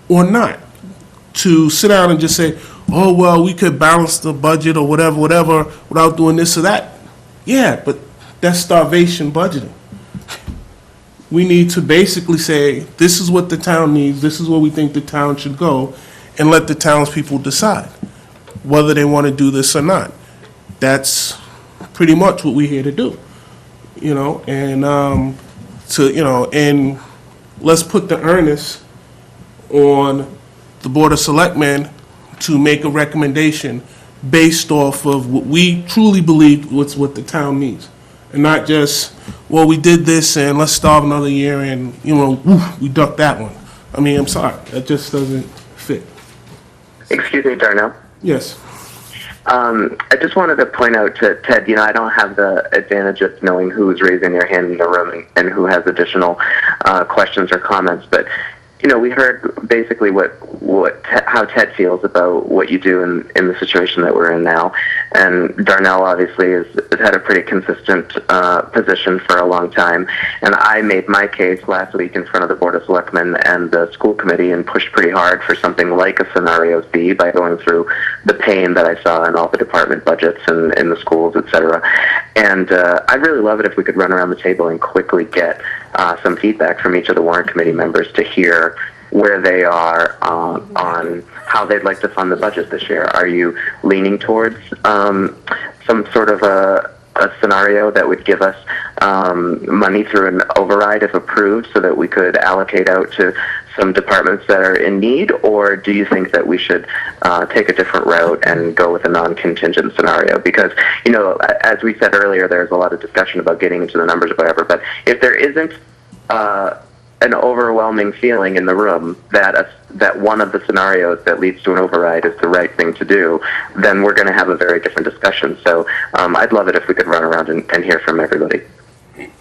S4: or not. To sit down and just say, oh, well, we could balance the budget or whatever, without doing this or that. Yeah, but that's starvation budgeting. We need to basically say, this is what the town needs, this is where we think the town should go, and let the townspeople decide whether they want to do this or not. That's pretty much what we're here to do, you know, and and let's put the onus on the Board of Selectmen to make a recommendation based off of what we truly believe what's what the town needs. And not just, well, we did this and let's starve another year and, you know, we ducked that one. I mean, I'm sorry, that just doesn't fit.
S2: Excuse me, Darnell.
S4: Yes.
S2: I just wanted to point out to Ted, you know, I don't have the advantage of knowing who's raising their hand in the room and who has additional questions or comments, but you know, we heard basically how Ted feels about what you do in the situation that we're in now. And Darnell obviously has had a pretty consistent position for a long time. And I made my case last week in front of the Board of Selectmen and the school committee and pushed pretty hard for something like a scenario C by going through the pain that I saw in all the department budgets and in the schools, et cetera. And I'd really love it if we could run around the table and quickly get some feedback from each of the Warrant Committee members to hear where they are on how they'd like to fund the budget this year. Are you leaning towards some sort of a scenario that would give us money through an override if approved so that we could allocate out to some departments that are in need, or do you think that we should take a different route and go with a non-contingent scenario? Because, you know, as we said earlier, there's a lot of discussion about getting into the numbers or whatever, but if there isn't an overwhelming feeling in the room that one of the scenarios that leads to an override is the right thing to do, then we're going to have a very different discussion. So I'd love it if we could run around and hear from everybody.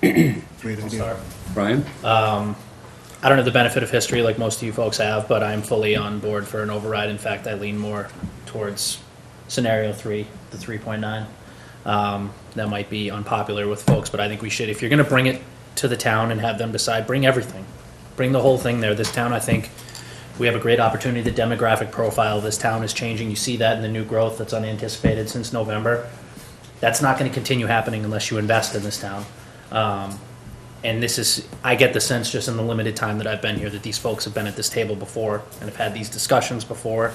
S4: Great idea.
S8: Brian?
S9: I don't have the benefit of history like most of you folks have, but I'm fully on board for an override. In fact, I lean more towards scenario 3, the 3.9. That might be unpopular with folks, but I think we should, if you're going to bring it to the town and have them decide, bring everything. Bring the whole thing there. This town, I think, we have a great opportunity. The demographic profile of this town is changing. You see that in the new growth that's unanticipated since November. That's not gonna continue happening unless you invest in this town. And this is, I get the sense just in the limited time that I've been here, that these folks have been at this table before and have had these discussions before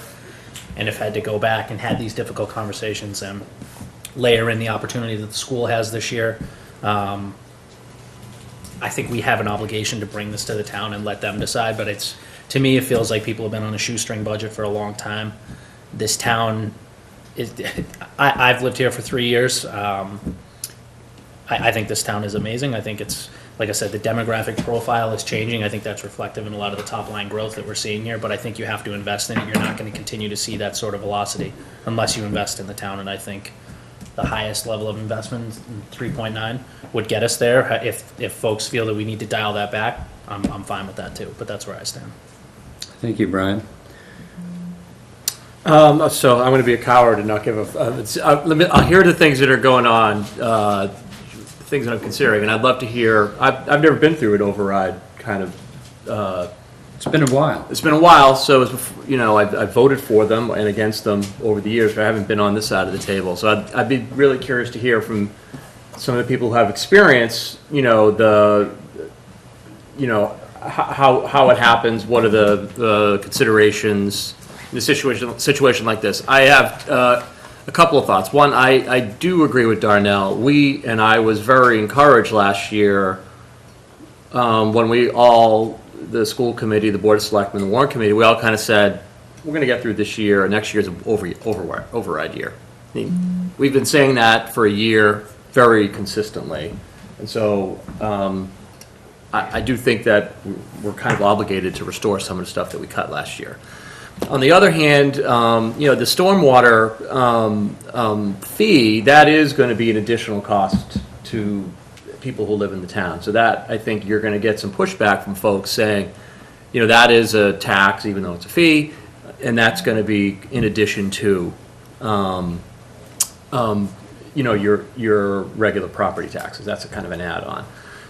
S9: and have had to go back and had these difficult conversations and layer in the opportunity that the school has this year. I think we have an obligation to bring this to the town and let them decide, but it's, to me, it feels like people have been on a shoestring budget for a long time. This town is, I've lived here for 3 years. I think this town is amazing. I think it's, like I said, the demographic profile is changing. I think that's reflective in a lot of the top line growth that we're seeing here, but I think you have to invest in it. You're not going to continue to see that sort of velocity unless you invest in the town, and I think the highest level of investment, 3.9, would get us there. If folks feel that we need to dial that back, I'm fine with that too, but that's where I stand.
S1: Thank you, Brian.
S6: So I'm going to be a coward and not give I'll hear the things that are going on, things that I'm considering, and I'd love to hear. I've never been through an override kind of.
S1: It's been a while.
S6: It's been a while, so I voted for them and against them over the years, but I haven't been on this side of the table. So I'd be really curious to hear from some of the people who have experience. How it happens. What are the considerations in a situation like this? I have a couple of thoughts. One, I do agree with Darnell. I was very encouraged last year when the school committee, the board of selectmen, the warrant committee, we all kind of said, we're going to get through this year, and next year's an override year. I mean, we've been saying that for a year very consistently. And so I do think that we're kind of obligated to restore some of the stuff that we cut last year. On the other hand, the stormwater fee, that is going to be an additional cost to people who live in the town. So that, I think you're going to get some pushback from folks saying, that is a tax, even though it's a fee, and that's going to be in addition to, your regular property taxes. That's a kind of an add-on.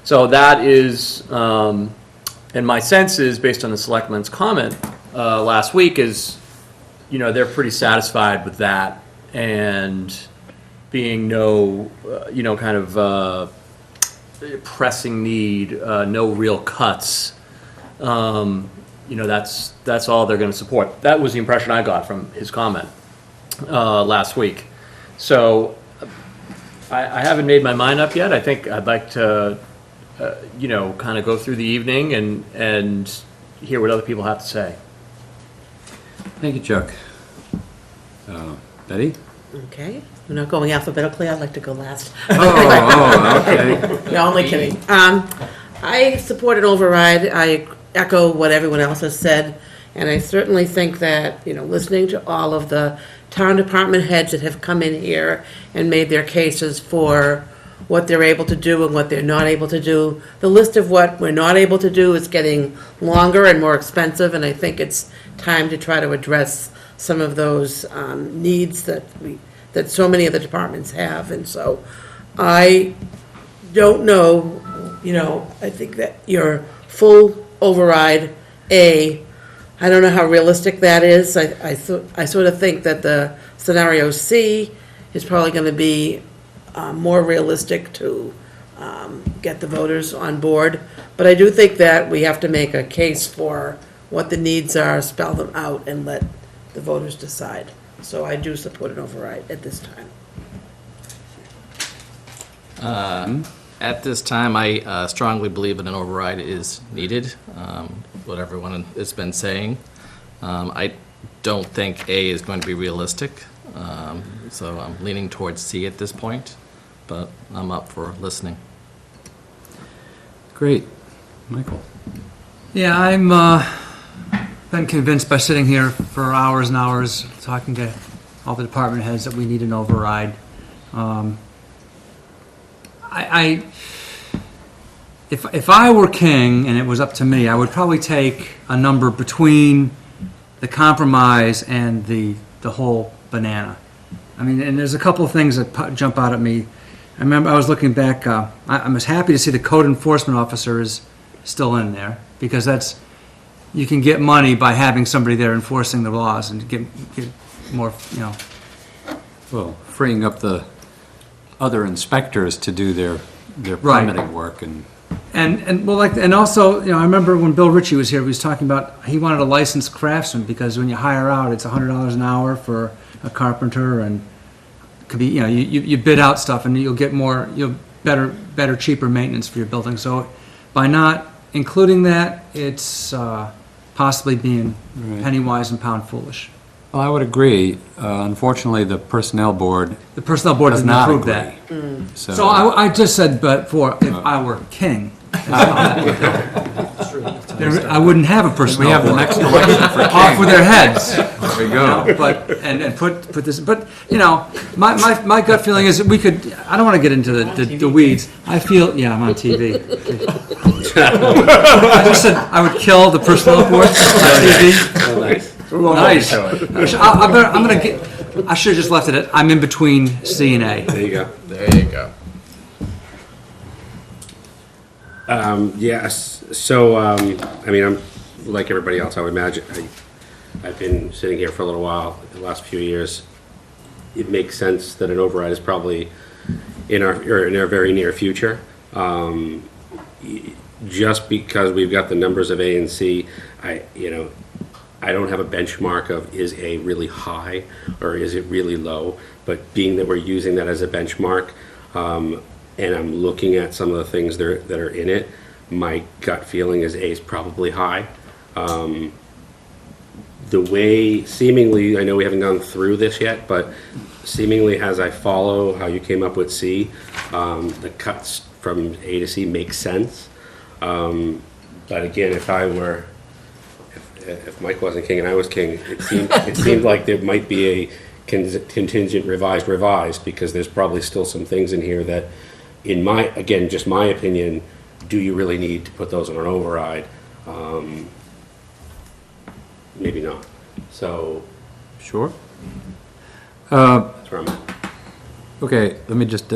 S6: So that is, and my sense is, based on the selectman's comment last week, is, they're pretty satisfied with that, and being no, kind of pressing need, no real cuts. That's all they're going to support. That was the impression I got from his comment last week. So I haven't made my mind up yet. I think I'd like to, kind of go through the evening and hear what other people have to say.
S1: Thank you, Chuck. Betty?
S3: Okay, we're not going alphabetically, I'd like to go last.
S1: Okay.
S3: No, only kidding. I support an override. I echo what everyone else has said, and I certainly think that, listening to all of the town department heads that have come in here and made their cases for what they're able to do and what they're not able to do, the list of what we're not able to do is getting longer and more expensive, and I think it's time to try to address some of those needs that so many of the departments have. And so I don't know, I think that your full override, I don't know how realistic that is. I sort of think that the scenario C is probably going to be more realistic to get the voters on board. But I do think that we have to make a case for what the needs are, spell them out, and let the voters decide. So I do support an override at this time.
S10: At this time, I strongly believe that an override is needed, what everyone has been saying. I don't think A is going to be realistic, so I'm leaning towards C at this point, but I'm up for listening.
S1: Great. Michael?
S11: Yeah, I'm been convinced by sitting here for hours and hours talking to all the department heads that we need an override. If I were king and it was up to me, I would probably take a number between the compromise and the whole banana. I mean, and there's a couple of things that jump out at me. I remember I was looking back, I was happy to see the code enforcement officer is still in there, because you can get money by having somebody there enforcing the laws and get more,
S1: Well, freeing up the other inspectors to do their
S11: Right.
S1: permitting work and.
S11: And well, like, and also, you know, I remember when Bill Ritchie was here, he was talking about, he wanted a licensed craftsman, because when you hire out, it's $100 an hour for a carpenter, and it could be, you know, you bid out stuff, and you'll get more, better, cheaper maintenance for your building. So by not including that, it's possibly being penny wise and pound foolish.
S1: Well, I would agree. Unfortunately, the Personnel Board
S11: The Personnel Board
S1: does
S11: doesn't
S1: not
S11: approve
S1: agree.
S11: that. So I just said, but if I were king, I wouldn't have a personnel
S1: We have the
S11: board.
S1: next election for
S11: Off with their heads.
S1: There we go.
S11: But, and put this, but, you know, my gut feeling is that we could, I don't want to get into the weeds. I feel, yeah, I'm on TV. I just said I would kill the personnel board on TV. Nice. I should have just left it at, I'm in between C and A.
S8: There you go.
S10: There you go.
S8: Yes, so, I mean, I'm, like everybody else, I would imagine, I've been sitting here for a little while, the last few years. It makes sense that an override is probably in our very near future. Just because we've got the numbers of A and C, I don't have a benchmark of is A really high or is it really low, but being that we're using that as a benchmark, and I'm looking at some of the things that are in it, my gut feeling is A is probably high. The way, seemingly, I know we haven't gone through this yet, but seemingly as I follow how you came up with C, the cuts from A to C make sense. But again, if Mike wasn't king and I was king, it seemed like there might be a contingent revised, because there's probably still some things in here that, in my, again, just my opinion, do you really need to put those on an override? Maybe not. So
S1: Sure.
S8: that's where I'm at.
S1: Okay, let me just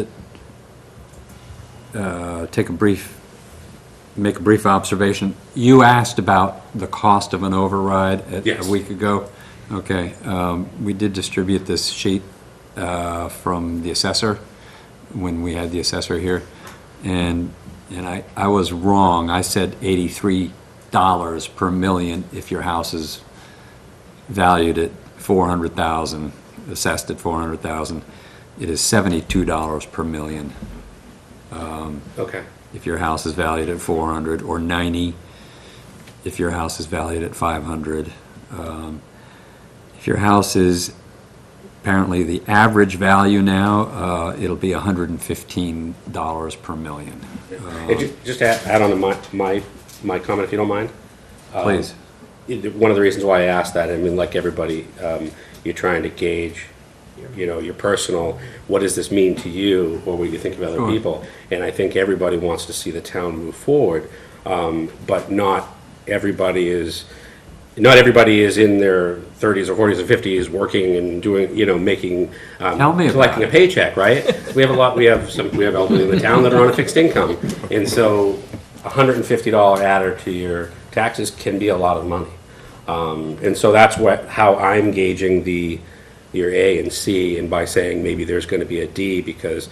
S1: make a brief observation. You asked about the cost of an override
S8: Yes.
S1: a week ago. Okay, we did distribute this sheet from the assessor when we had the assessor here, and I was wrong. I said $83 per million if your house is valued at $400,000, assessed at $400,000. It is $72 per million.
S8: Okay.
S1: If your house is valued at 400, or 90 if your house is valued at 500. If your house is, apparently the average value now, it'll be $115 per million.
S8: Just to add on to my comment, if you don't mind.
S1: Please.
S8: One of the reasons why I asked that, I mean, like everybody, you're trying to gauge, your personal, what does this mean to you, or what you think of other
S1: Sure.
S8: people? And I think everybody wants to see the town move forward, but not everybody is in their 30s or 40s or 50s working and doing, making,
S1: Tell me about
S8: collecting a
S1: it.
S8: paycheck, right? We have we have elderly in the town that are on a fixed income, and so $150 adder to your taxes can be a lot of money. And so that's how I'm gauging your A and C, and by saying maybe there's going to be a D, because,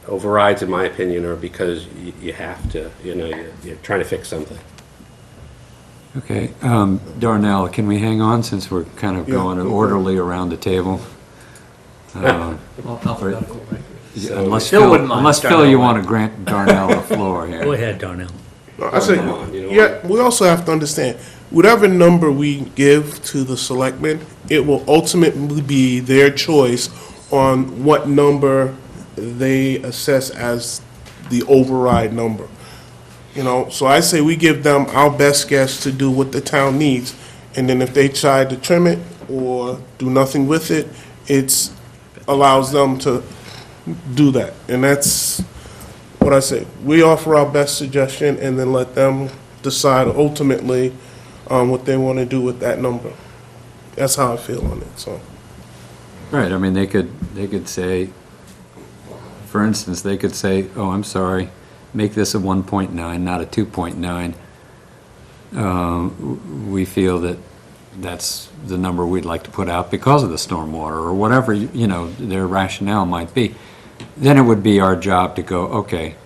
S8: overrides, in my opinion, are because you have to, you're trying to fix something.
S1: Okay, Darnell, can we hang on since we're kind of going orderly around the table? Unless
S9: Phil wouldn't mind
S1: unless Phil,
S9: Darnell
S1: you
S9: might.
S1: want to grant Darnell the floor here.
S5: Go ahead, Darnell.
S4: I say, yeah, we also have to understand, whatever number we give to the selectmen, it will ultimately be their choice on what number they assess as the override number. So I say we give them our best guess to do what the town needs, and then if they decide to trim it or do nothing with it, it allows them to do that. And that's what I say. We offer our best suggestion and then let them decide ultimately what they want to do with that number. That's how I feel on it, so.
S1: Right, I mean, they could say, for instance, they could say, oh, I'm sorry, make this a 1.9, not a 2.9. We feel that that's the number we'd like to put out because of the stormwater, or whatever, you know, their rationale might be. Then it would be our job to go, okay,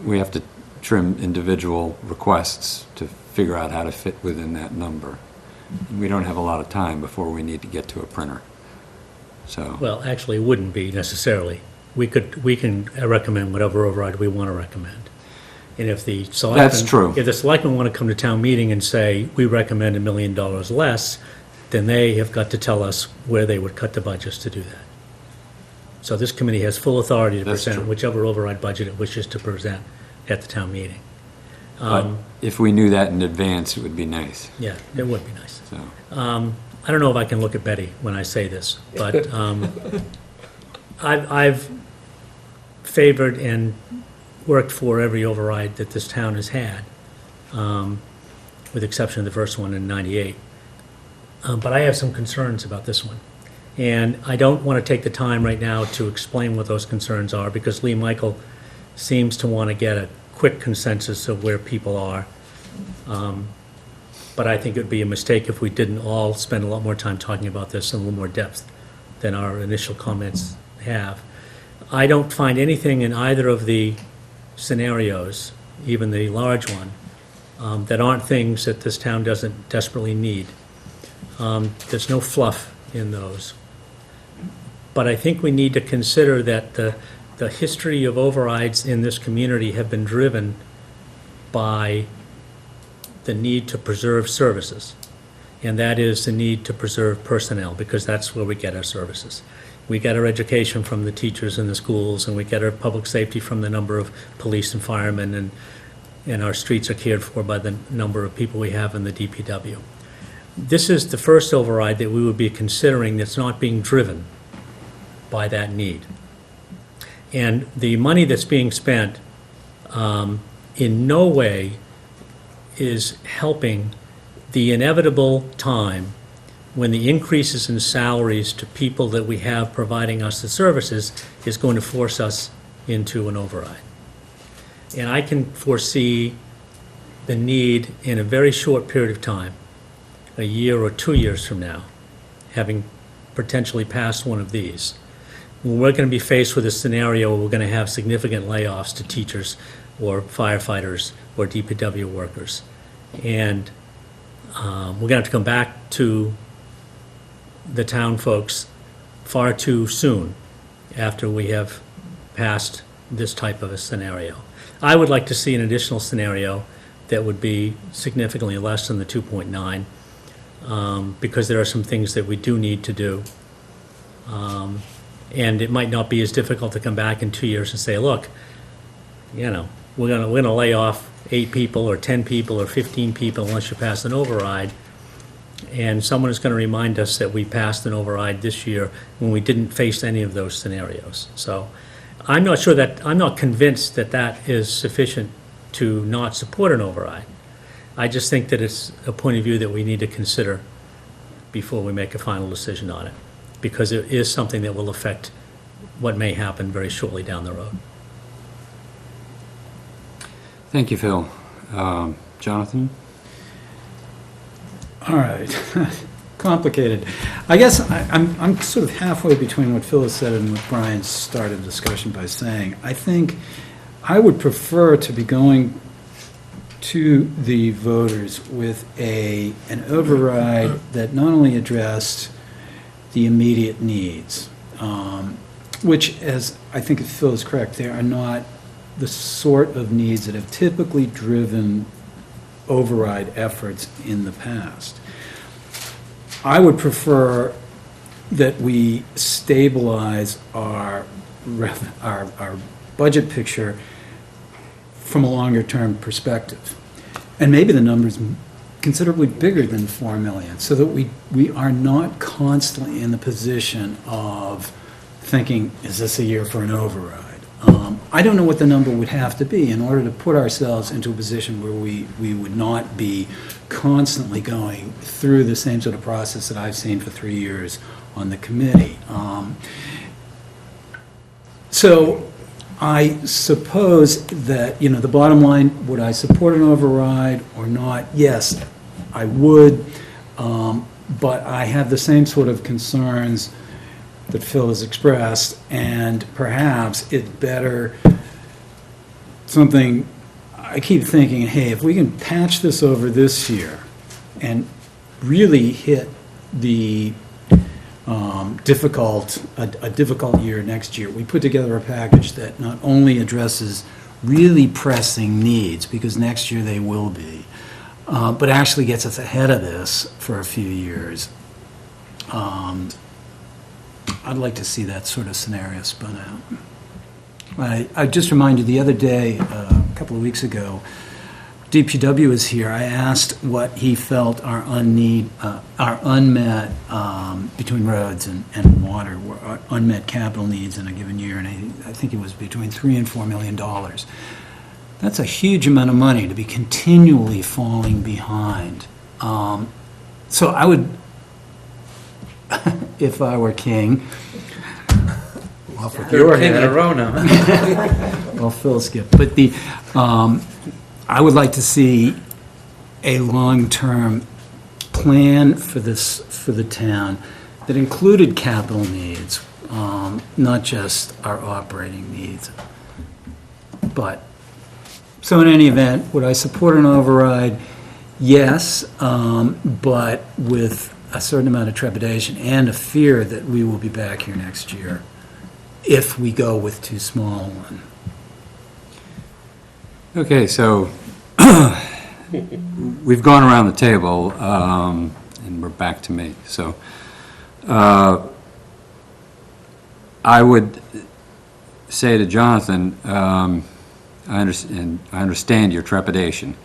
S1: we have to trim individual requests to figure out how to fit within that number. We don't have a lot of time before we need to get to a printer, so.
S5: Well, actually, it wouldn't be necessarily. We can recommend whatever override we want to recommend. And if the selectmen...
S1: That's true.
S5: If the selectmen want to come to town meeting and say, we recommend $1 million less, then they have got to tell us where they would cut the budgets to do that. So this committee has full authority to
S1: That's
S5: present
S1: true.
S5: whichever override budget it wishes to present at the town meeting.
S1: But if we knew that in advance, it would be nice,
S5: Yeah, it would be nice.
S1: so.
S5: I don't know if I can look at Betty when I say this, but I've favored and worked for every override that this town has had, with the exception of the first one in '98. But I have some concerns about this one. And I don't want to take the time right now to explain what those concerns are, because Lee Michael seems to want to get a quick consensus of where people are. But I think it would be a mistake if we didn't all spend a lot more time talking about this in a little more depth than our initial comments have. I don't find anything in either of the scenarios, even the large one, that aren't things that this town doesn't desperately need. There's no fluff in those. But I think we need to consider that the history of overrides in this community have been driven by the need to preserve services. And that is the need to preserve personnel, because that's where we get our services. We get our education from the teachers in the schools, and we get our public safety from the number of police and firemen, and our streets are cared for by the number of people we have in the DPW. This is the first override that we would be considering that's not being driven by that need. And the money that's being spent in no way is helping the inevitable time when the increases in salaries to people that we have providing us the services is going to force us into an override. And I can foresee the need in a very short period of time, a year or 2 years from now, having potentially passed one of these, we're going to be faced with a scenario where we're going to have significant layoffs to teachers or firefighters or DPW workers. And we're going to have to come back to the town folks far too soon after we have passed this type of a scenario. I would like to see an additional scenario that would be significantly less than the 2.9, because there are some things that we do need to do. And it might not be as difficult to come back in 2 years and say, look, you know, we're gonna lay off 8 people or 10 people or 15 people unless you pass an override. And someone is going to remind us that we passed an override this year when we didn't face any of those scenarios. So I'm not convinced that that is sufficient to not support an override. I just think that it's a point of view that we need to consider before we make a final decision on it, because it is something that will affect what may happen very shortly down the road.
S1: Thank you, Phil. Jonathan?
S7: All right, complicated. I guess I'm sort of halfway between what Phil has said and what Brian started the discussion by saying. I think I would prefer to be going to the voters with an override that not only addressed the immediate needs, which, as I think Phil is correct, they are not the sort of needs that have typically driven override efforts in the past. I would prefer that we stabilize our budget picture from a longer-term perspective. And maybe the number's considerably bigger than 4 million, so that we are not constantly in the position of thinking, is this a year for an override? I don't know what the number would have to be in order to put ourselves into a position where we would not be constantly going through the same sort of process that I've seen for 3 years on the committee. So I suppose that, the bottom line, would I support an override or not? Yes, I would. But I have the same sort of concerns that Phil has expressed, and perhaps it's better, something, I keep thinking, hey, if we can patch this over this year and really hit the a difficult year next year, we put together a package that not only addresses really pressing needs, because next year they will be, but actually gets us ahead of this for a few years. I'd like to see that sort of scenario spun out. I just remind you, the other day, a couple of weeks ago, DPW was here. I asked what he felt our unmet, between roads and water, were unmet capital needs in a given year, and I think it was between $3 and $4 million. That's a huge amount of money to be continually falling behind. So I would, if I were king, off with your
S11: King in a
S7: head.
S11: row now.
S7: Well, Phil skipped, but I would like to see a long-term plan for this, for the town, that included capital needs, not just our operating needs. But, so in any event, would I support an override? Yes, but with a certain amount of trepidation and a fear that we will be back here next year if we go with too small a one.
S1: Okay, so we've gone around the table, and we're back to me. So I would say to Jonathan, I understand your trepidation.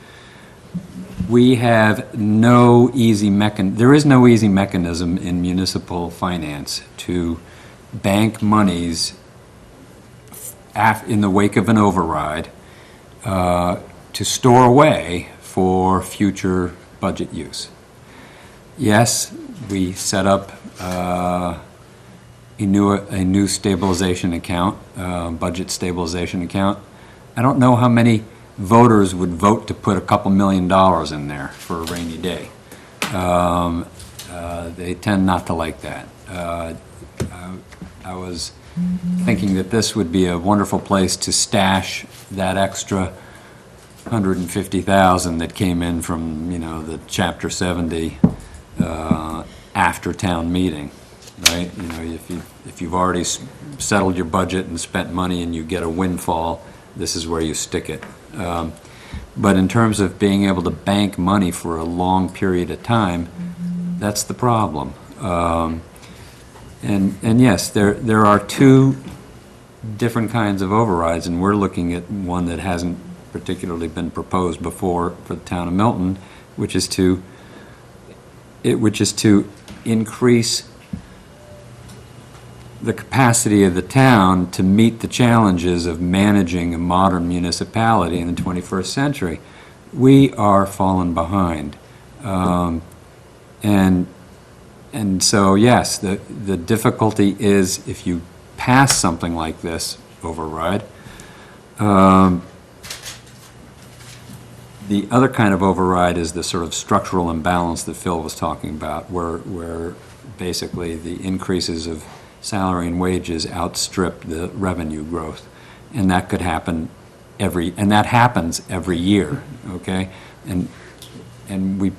S1: We have no easy there is no easy mechanism in municipal finance to bank monies in the wake of an override to store away for future budget use. Yes, we set up a new stabilization account, budget stabilization account. I don't know how many voters would vote to put a couple $1 million in there for a rainy day. They tend not to like that. I was thinking that this would be a wonderful place to stash that extra $150,000 that came in from, the Chapter 70 after town meeting, right? If you've already settled your budget and spent money and you get a windfall, this is where you stick it. But in terms of being able to bank money for a long period of time, that's the problem. And yes, there are two different kinds of overrides, and we're looking at one that hasn't particularly been proposed before for the town of Milton, which is to increase the capacity of the town to meet the challenges of managing a modern municipality in the 21st century. We are falling behind. And so, yes, the difficulty is if you pass something like this override. The other kind of override is the sort of structural imbalance that Phil was talking about, where basically the increases of salary and wages outstrip the revenue growth, and that could happen that happens every year, okay? And we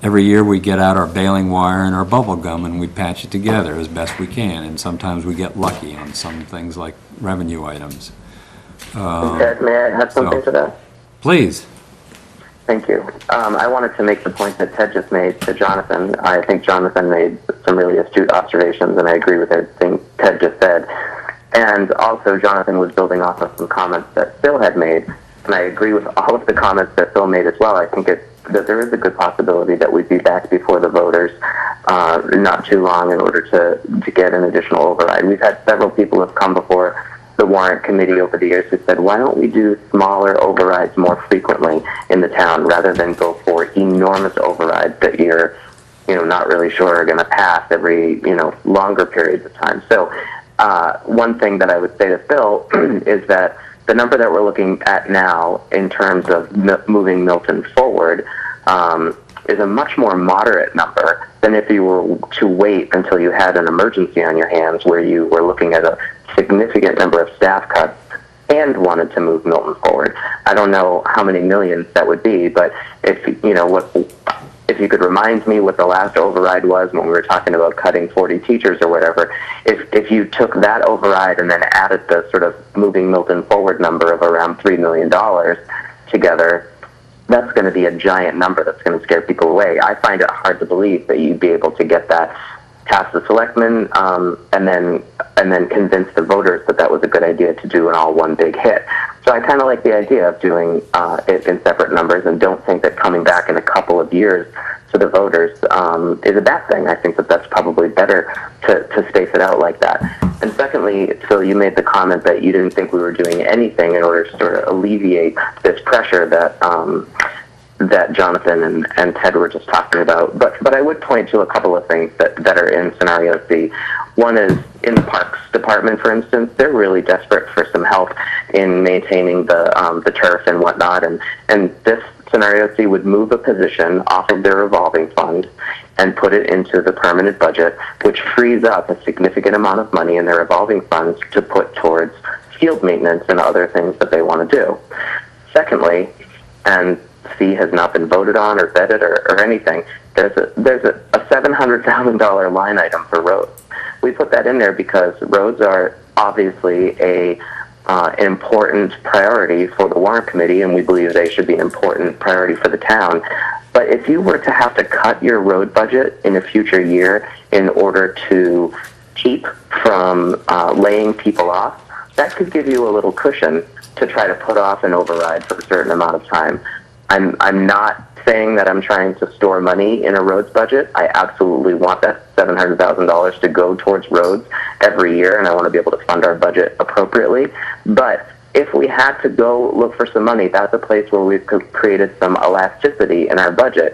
S1: every year we get out our baling wire and our bubble gum and we patch it together as best we can, and sometimes we get lucky on some things like revenue items.
S2: Ted, may I have something to that?
S1: Please.
S2: Thank you. I wanted to make the point that Ted just made to Jonathan. I think Jonathan made some really astute observations, and I agree with everything Ted just said. And also, Jonathan was building off of some comments that Phil had made, and I agree with all of the comments that Phil made as well. I think that there is a good possibility that we'd be back before the voters not too long in order to get an additional override. We've had several people who have come before the Warrant Committee over the years who said, why don't we do smaller overrides more frequently in the town rather than go for enormous overrides that you're not really sure are going to pass every longer periods of time. So one thing that I would say to Phil is that the number that we're looking at now in terms of moving Milton forward is a much more moderate number than if you were to wait until you had an emergency on your hands where you were looking at a significant number of staff cuts and wanted to move Milton forward. I don't know how many millions that would be, but if you could remind me what the last override was when we were talking about cutting 40 teachers or whatever, if you took that override and then added the sort of moving Milton forward number of around $3 million together, that's going to be a giant number that's going to scare people away. I find it hard to believe that you'd be able to get that past the selectmen and then convince the voters that that was a good idea to do an all one big hit. So I kind of like the idea of doing it in separate numbers, and don't think that coming back in a couple of years to the voters is a bad thing. I think that that's probably better to space it out like that. And secondly, Phil, you made the comment that you didn't think we were doing anything in order to sort of alleviate this pressure that that Jonathan and Ted were just talking about. But I would point to a couple of things that are in scenario C. One is in the Parks Department, for instance, they're really desperate for some help in maintaining the turf and whatnot, and this scenario C would move a position off of their revolving fund and put it into the permanent budget, which frees up a significant amount of money in their revolving funds to put towards field maintenance and other things that they want to do. Secondly, and C has not been voted on or vetted or anything, there's a $700,000 line item for roads. We put that in there because roads are obviously an important priority for the Warrant Committee, and we believe they should be an important priority for the town. But if you were to have to cut your road budget in a future year in order to keep from laying people off, that could give you a little cushion to try to put off an override for a certain amount of time. I'm not saying that I'm trying to store money in a roads budget. I absolutely want that $700,000 to go towards roads every year, and I want to be able to fund our budget appropriately. But if we had to go look for some money, that's a place where we've created some elasticity in our budget,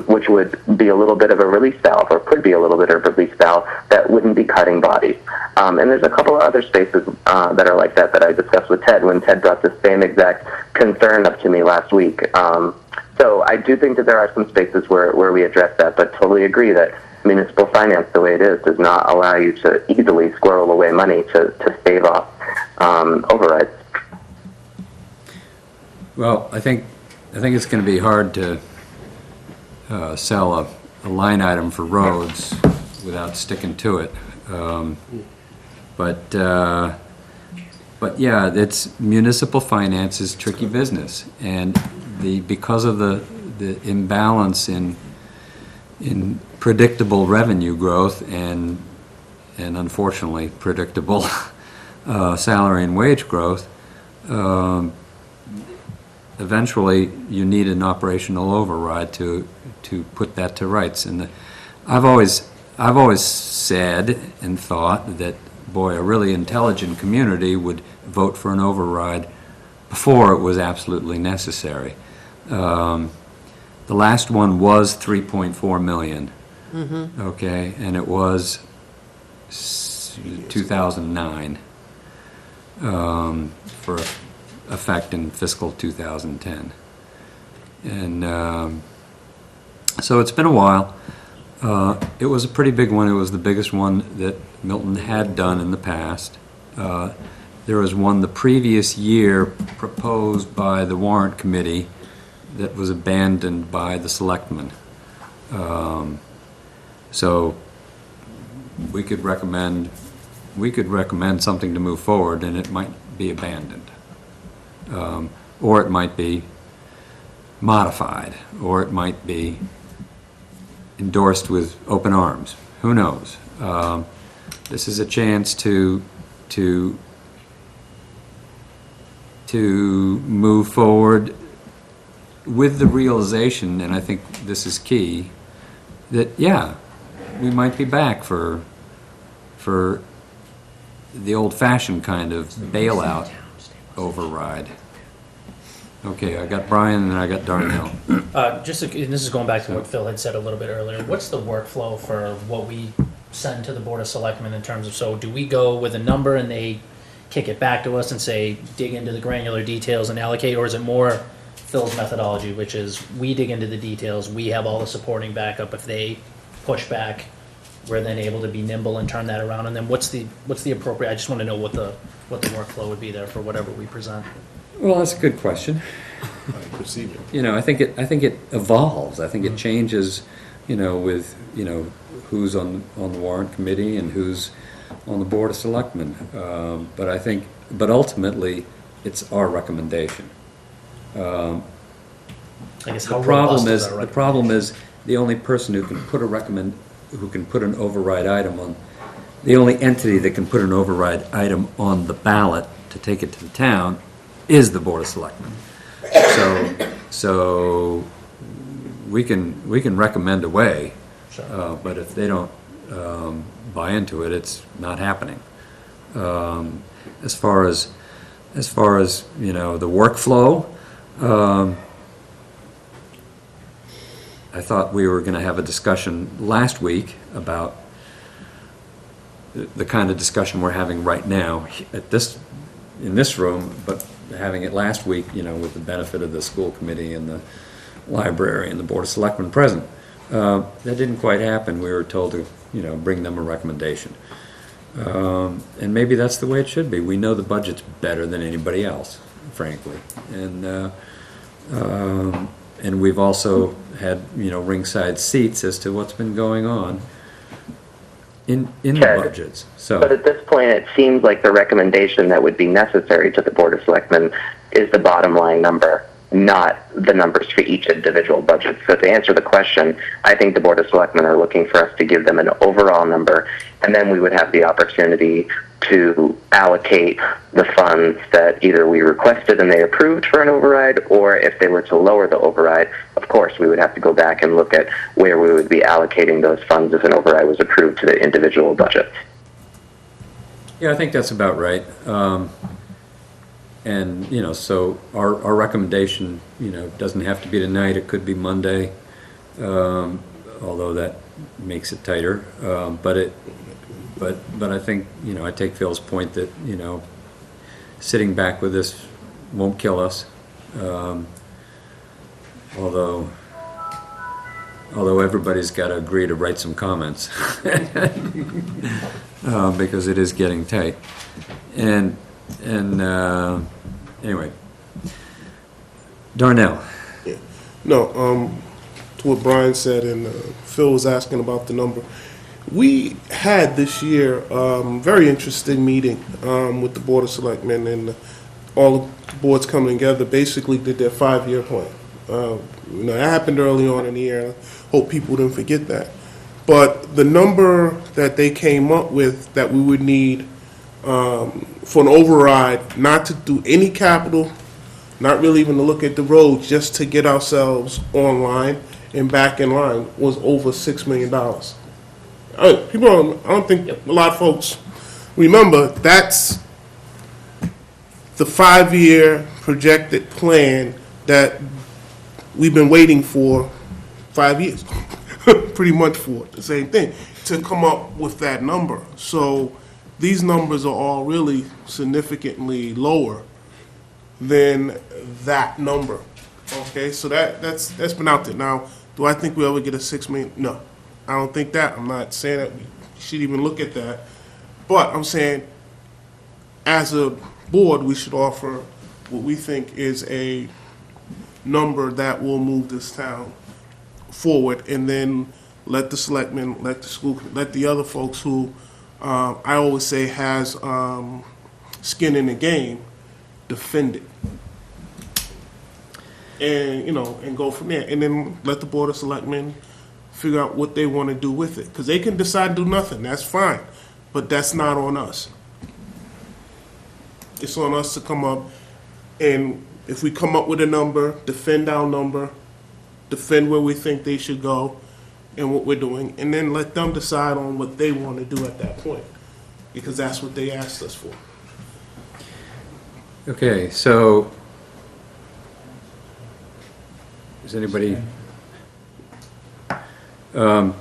S2: which would be a little bit of a release valve, or could be a little bit of a release valve that wouldn't be cutting bodies. And there's a couple of other spaces that are like that I discussed with Ted when Ted brought the same exact concern up to me last week. So I do think that there are some spaces where we address that, but totally agree that municipal finance, the way it is, does not allow you to easily squirrel away money to stave off overrides.
S1: Well, I think it's going to be hard to sell a line item for roads without sticking to it. But yeah, it's municipal finance is tricky business, and because of the imbalance in predictable revenue growth and unfortunately predictable salary and wage growth, eventually you need an operational override to put that to rights. And I've always said and thought that, boy, a really intelligent community would vote for an override before it was absolutely necessary. The last one was 3.4 million. Mm-hmm. Okay, and it was 2009 for effect in fiscal 2010. And so it's been a while. It was a pretty big one. It was the biggest one that Milton had done in the past. There was one the previous year proposed by the Warrant Committee that was abandoned by the selectmen. So we could recommend something to move forward, and it might be abandoned, or it might be modified, or it might be endorsed with open arms. Who knows? This is a chance to move forward with the realization, and I think this is key, that yeah, we might be back for the old-fashioned kind of bailout override. Okay, I got Brian and I got Darnell.
S9: And this is going back to what Phil had said a little bit earlier. What's the workflow for what we send to the Board of Selectmen in terms of, so do we go with a number and they kick it back to us and say, dig into the granular details and allocate, or is it more Phil's methodology, which is we dig into the details, we have all the supporting backup, if they push back, we're then able to be nimble and turn that around, and then what's the appropriate, I just want to know what the workflow would be there for whatever we present.
S1: Well, that's a good question. You know, I think it evolves. I think it changes, with, who's on the warrant committee and who's on the Board of Selectmen. But ultimately, it's our recommendation.
S9: I guess
S1: The
S9: how
S1: problem
S9: robust
S1: is,
S9: our
S1: the problem is, the only person who can put an override item on, the only entity that can put an override item on the ballot to take it to the town is the Board of Selectmen. So we can recommend a way, but if they don't buy into it, it's not happening. As far as the workflow, I thought we were going to have a discussion last week about the kind of discussion we're having right now in this room, but having it last week, with the benefit of the school committee and the library and the Board of Selectmen present. That didn't quite happen. We were told to, bring them a recommendation. And maybe that's the way it should be. We know the budget's better than anybody else, frankly. And we've also had, ringside seats as to what's been going on in the budgets. So.
S2: But at this point, it seems like the recommendation that would be necessary to the Board of Selectmen is the bottom line number, not the numbers for each individual budget. So to answer the question, I think the Board of Selectmen are looking for us to give them an overall number, and then we would have the opportunity to allocate the funds that either we requested and they approved for an override, or if they were to lower the override, of course, we would have to go back and look at where we would be allocating those funds if an override was approved to the individual budget.
S1: Yeah, I think that's about right. And, so our recommendation, doesn't have to be tonight. It could be Monday, although that makes it tighter. But I think, I take Phil's point that, sitting back with this won't kill us. Although everybody's got to agree to write some comments. Because it is getting tight. And anyway, Darnell.
S4: Yeah. No, to what Brian said, and Phil was asking about the number. We had this year very interesting meeting with the Board of Selectmen, and all the boards coming together basically did their 5-year plan. That happened early on in the year. I hope people didn't forget that. But the number that they came up with that we would need for an override, not to do any capital, not really even to look at the roads, just to get ourselves online and back in line, was over $6 million. I don't think a lot of folks remember, that's the 5-year projected plan that we've been waiting for 5 years, pretty much for the same thing, to come up with that number. So these numbers are all really significantly lower than that number. Okay, so that's been out there. Now, do I think we'll ever get a $6 million? No, I don't think that. I'm not saying that we should even look at that. But I'm saying, as a board, we should offer what we think is a number that will move this town forward, and then let the selectmen, let the school, let the other folks who I always say has skin in the game, defend it. And, and go from there. And then let the Board of Selectmen figure out what they want to do with it. Because they can decide to do nothing, that's fine. But that's not on us. It's on us to come up, and if we come up with a number, defend our number, defend where we think they should go and what we're doing, and then let them decide on what they want to do at that point. Because that's what they asked us for.
S1: Okay, so is anybody? So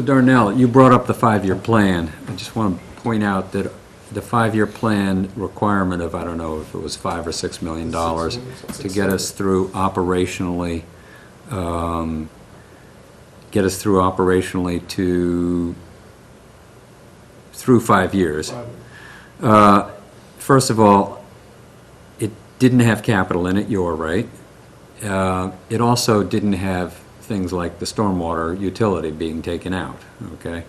S1: Darnell, you brought up the 5-year plan. I just want to point out that the 5-year plan requirement of, I don't know if it was $5 or $6 million to get us through operationally, through 5 years. First of all, it didn't have capital in it, you're right. It also didn't have things like the stormwater utility being taken out, okay?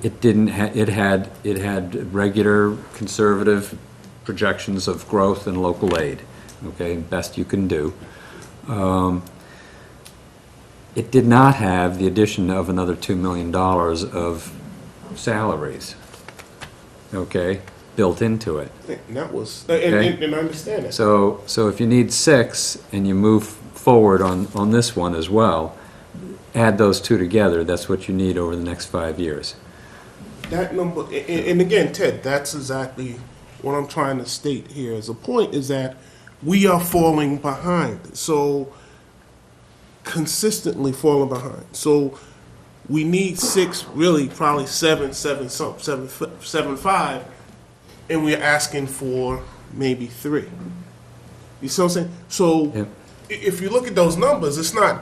S1: It didn't it had regular conservative projections of growth and local aid, okay, best you can do. It did not have the addition of another $2 million of salaries, okay, built into it.
S4: And that was,
S1: Okay.
S4: and I understand that.
S1: So if you need 6 and you move forward on this one as well, add those two together, that's what you need over the next 5 years.
S4: That number, and again, Ted, that's exactly what I'm trying to state here as a point, is that we are falling behind. So, consistently falling behind. So, we need 6, really, probably 7.5, and we're asking for maybe 3. You see what I'm saying? So,
S1: Yep.
S4: if you look at those numbers, it's not,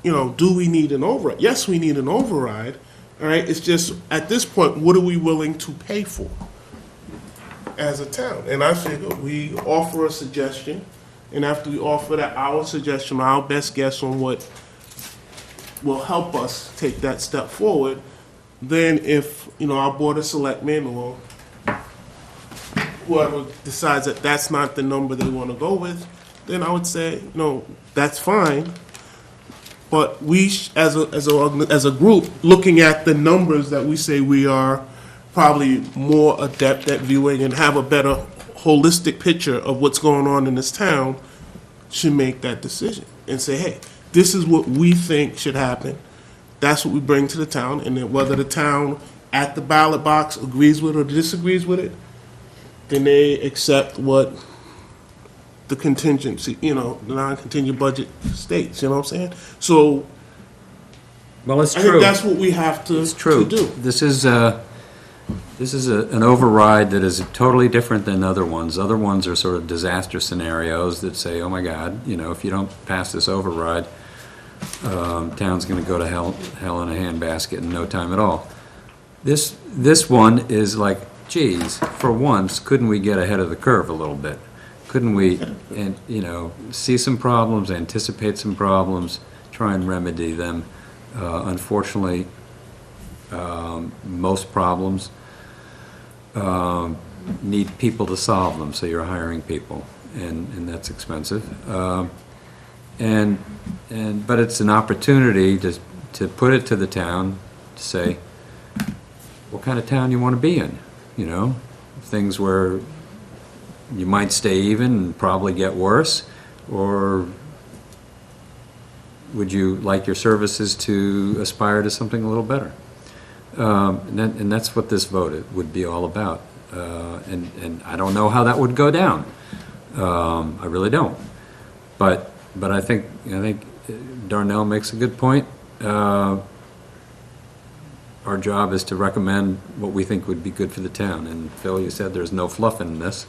S4: do we need an override? Yes, we need an override, all right? It's just, at this point, what are we willing to pay for as a town? And I figure we offer a suggestion, and after we offer that, our suggestion, our best guess on what will help us take that step forward, then if, our Board of Selectmen or whoever decides that that's not the number they want to go with, then I would say, no, that's fine. But we, as a group, looking at the numbers that we say we are probably more adept at viewing and have a better holistic picture of what's going on in this town, should make that decision and say, hey, this is what we think should happen. That's what we bring to the town, and then whether the town at the ballot box agrees with it or disagrees with it, then they accept what the contingency, the non-contingent budget states, you know what I'm saying? So,
S1: Well, it's
S4: I
S1: true.
S4: think that's what we have to
S1: It's true.
S4: to do.
S1: This is an override that is totally different than other ones. Other ones are sort of disaster scenarios that say, oh my God, if you don't pass this override, town's going to go to hell in a handbasket in no time at all. This one is like, geez, for once, couldn't we get ahead of the curve a little bit? Couldn't we, see some problems, anticipate some problems, try and remedy them? Unfortunately, most problems need people to solve them, so you're hiring people, and that's expensive. But it's an opportunity to put it to the town, to say, what kind of town you want to be in, things where you might stay even and probably get worse, or would you like your services to aspire to something a little better? And that's what this vote would be all about. And I don't know how that would go down. I really don't. But I think Darnell makes a good point. Our job is to recommend what we think would be good for the town. And Phil, you said there's no fluff in this.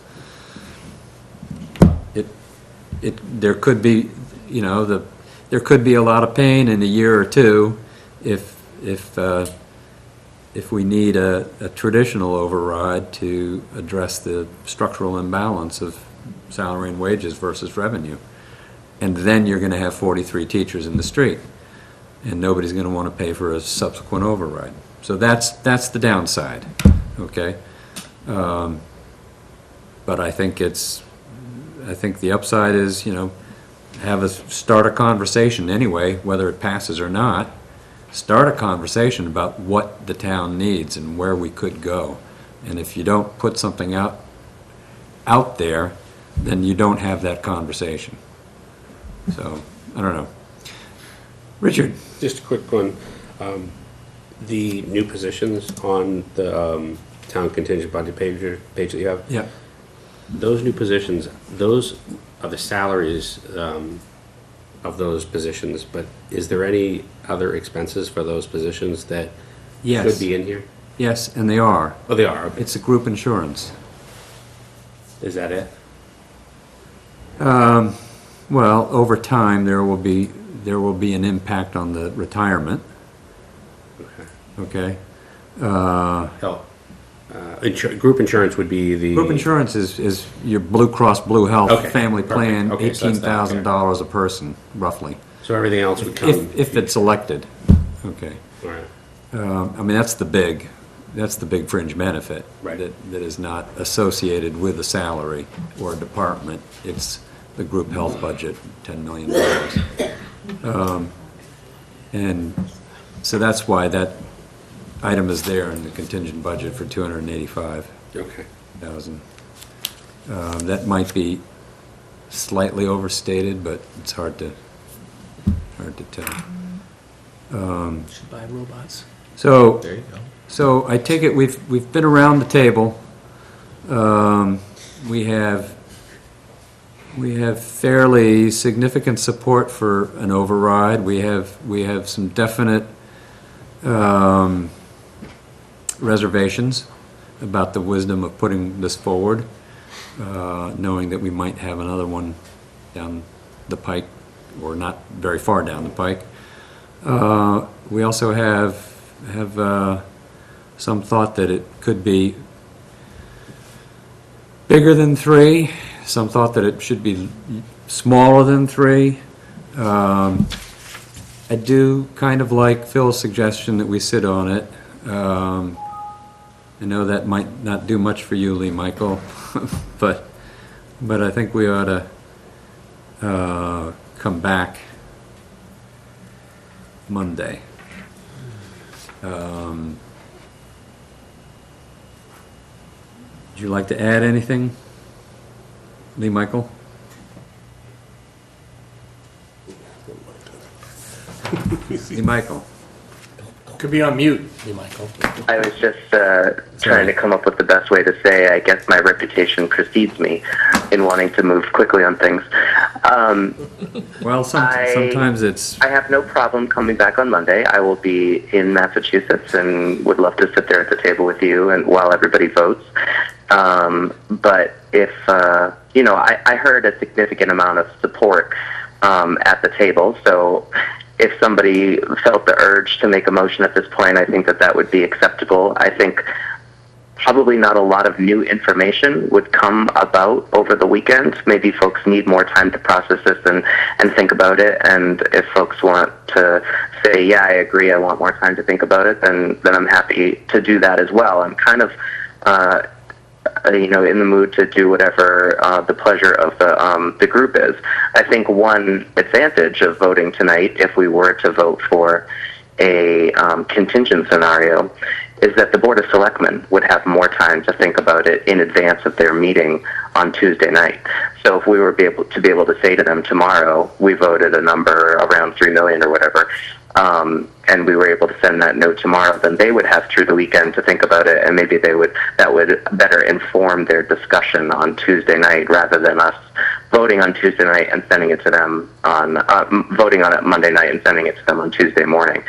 S1: There could be, there could be a lot of pain in a year or two if we need a traditional override to address the structural imbalance of salary and wages versus revenue. And then you're going to have 43 teachers in the street, and nobody's going to want to pay for a subsequent override. So that's the downside, okay? But I think the upside is, start a conversation anyway, whether it passes or not. Start a conversation about what the town needs and where we could go. And if you don't put something out there, then you don't have that conversation. So, I don't know. Richard?
S8: Just a quick one. The new positions on the town contingent budget page that you have?
S1: Yeah.
S8: Those new positions, those are the salaries of those positions, but is there any other expenses for those positions that
S1: Yes.
S8: could be in here?
S1: Yes, and they are.
S8: Oh, they are, okay.
S1: It's a group insurance.
S8: Is that it?
S1: Well, over time, there will be an impact on the retirement, okay?
S8: Health. Group insurance would be the...
S1: Group insurance is your Blue Cross Blue Health
S8: Okay,
S1: family
S8: perfect.
S1: plan,
S8: Okay, so that's that, okay.
S1: $18,000 a person, roughly.
S8: So everything else would come...
S1: If it's elected, okay.
S8: All right.
S1: I mean, that's the big fringe benefit.
S8: Right.
S1: That is not associated with a salary or a department. It's the group health budget, $10 million. And so that's why that item is there in the contingent budget for $285,000.
S8: Okay.
S1: That might be slightly overstated, but it's hard to tell.
S5: Should buy robots.
S1: So,
S10: There you go.
S1: so I take it we've been around the table. We have fairly significant support for an override. We have some definite reservations about the wisdom of putting this forward, knowing that we might have another one down the pike, or not very far down the pike. We also have some thought that it could be bigger than 3, some thought that it should be smaller than 3. I do kind of like Phil's suggestion that we sit on it. I know that might not do much for you, Lee Michael, but I think we ought to come back Monday. Would you like to add anything, Lee Michael? Lee Michael?
S6: Could be on mute, you Michael.
S2: I was just trying to come up with the best way to say, I guess my reputation precedes me in wanting to move quickly on things.
S1: Well, sometimes it's...
S2: I have no problem coming back on Monday. I will be in Massachusetts and would love to sit there at the table with you and while everybody votes. But if, I heard a significant amount of support at the table, so if somebody felt the urge to make a motion at this point, I think that would be acceptable. I think probably not a lot of new information would come about over the weekend. Maybe folks need more time to process this and think about it. And if folks want to say, yeah, I agree, I want more time to think about it, then I'm happy to do that as well. I'm kind of, in the mood to do whatever the pleasure of the group is. I think one advantage of voting tonight, if we were to vote for a contingent scenario, is that the Board of Selectmen would have more time to think about it in advance of their meeting on Tuesday night. So if we were able to say to them tomorrow, we voted a number around 3 million or whatever, and we were able to send that note tomorrow, then they would have through the weekend to think about it, and maybe that would better inform their discussion on Tuesday night rather than us voting on Tuesday night and sending it to them on voting on it Monday night and sending it to them on Tuesday morning.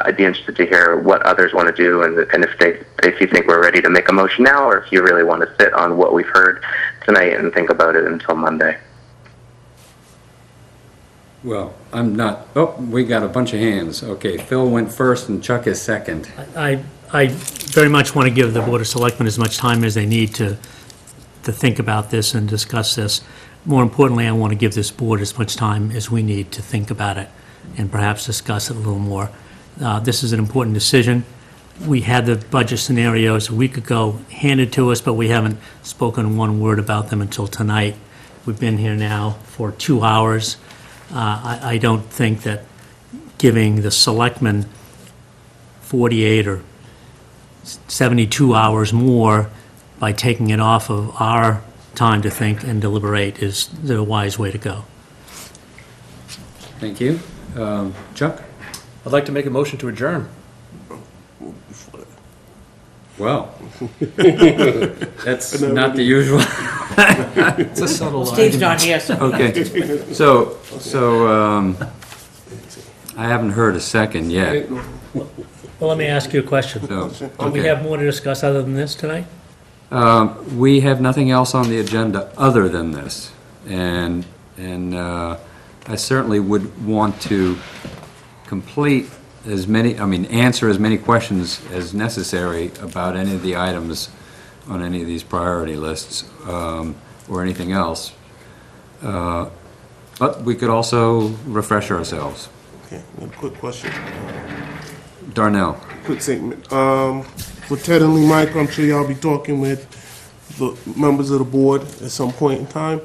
S2: I'd be interested to hear what others want to do, and if you think we're ready to make a motion now, or if you really want to sit on what we've heard tonight and think about it until Monday.
S1: Well, I'm not, we got a bunch of hands. Okay, Phil went first and Chuck is second.
S5: I very much want to give the Board of Selectmen as much time as they need to think about this and discuss this. More importantly, I want to give this board as much time as we need to think about it and perhaps discuss it a little more. This is an important decision. We had the budget scenarios a week ago handed to us, but we haven't spoken one word about them until tonight. We've been here now for 2 hours. I don't think that giving the selectmen 48 or 72 hours more by taking it off of our time to think and deliberate is the wise way to go.
S1: Thank you. Chuck?
S6: I'd like to make a motion to adjourn.
S1: Well, that's not the usual.
S5: It's a subtle line.
S3: Steve's not here, so.
S1: Okay, so I haven't heard a second yet.
S5: Well, let me ask you a question.
S1: So,
S5: Do we
S1: okay.
S5: have more to discuss other than this tonight?
S1: We have nothing else on the agenda other than this. And I certainly would want to complete as many, answer as many questions as necessary about any of the items on any of these priority lists, or anything else. But we could also refresh ourselves.
S4: Okay, one quick question.
S1: Darnell?
S4: Quick statement. For Ted and Lee Mike, I'm sure y'all be talking with the members of the board at some point in time.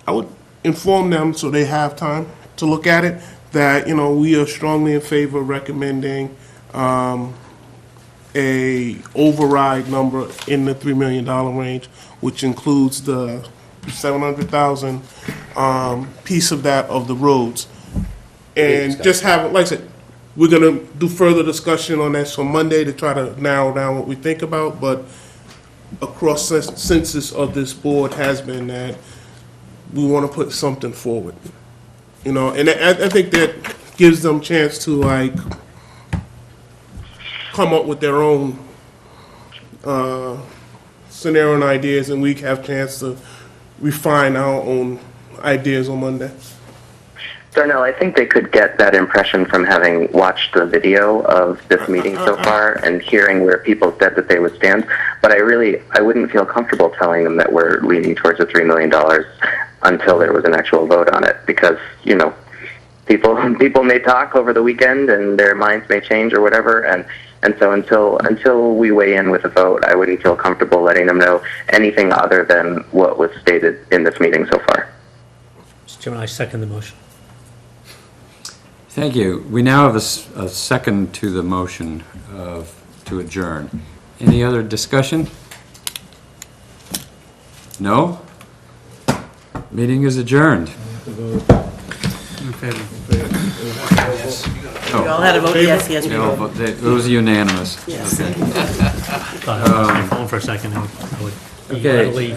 S4: I would inform them, so they have time to look at it, that, we are strongly in favor of recommending a override number in the $3 million range, which includes the 700,000 piece of that of the roads. And just have, like I said, we're gonna do further discussion on that on Monday to try to narrow down what we think about, but across consensus of this board has been that we want to put something forward. And I think that gives them a chance to, like, come up with their own scenario and ideas, and we have a chance to refine our own ideas on Monday.
S2: Darnell, I think they could get that impression from having watched the video of this meeting so far and hearing where people said that they would stand. But I wouldn't feel comfortable telling them that we're leaning towards the $3 million until there was an actual vote on it, because, people may talk over the weekend and their minds may change or whatever, and so until we weigh in with a vote, I wouldn't feel comfortable letting them know anything other than what was stated in this meeting so far.
S5: Mr. Chairman, I second the motion.
S1: Thank you. We now have a second to the motion to adjourn. Any other discussion? No? Meeting is adjourned.
S11: In favor.
S3: You all had a vote, yes, yes, we
S1: No,
S3: vote.
S1: but it was unanimous.
S3: Yes.
S5: Thought I was on my phone for a second. I would be
S1: Okay,
S5: readily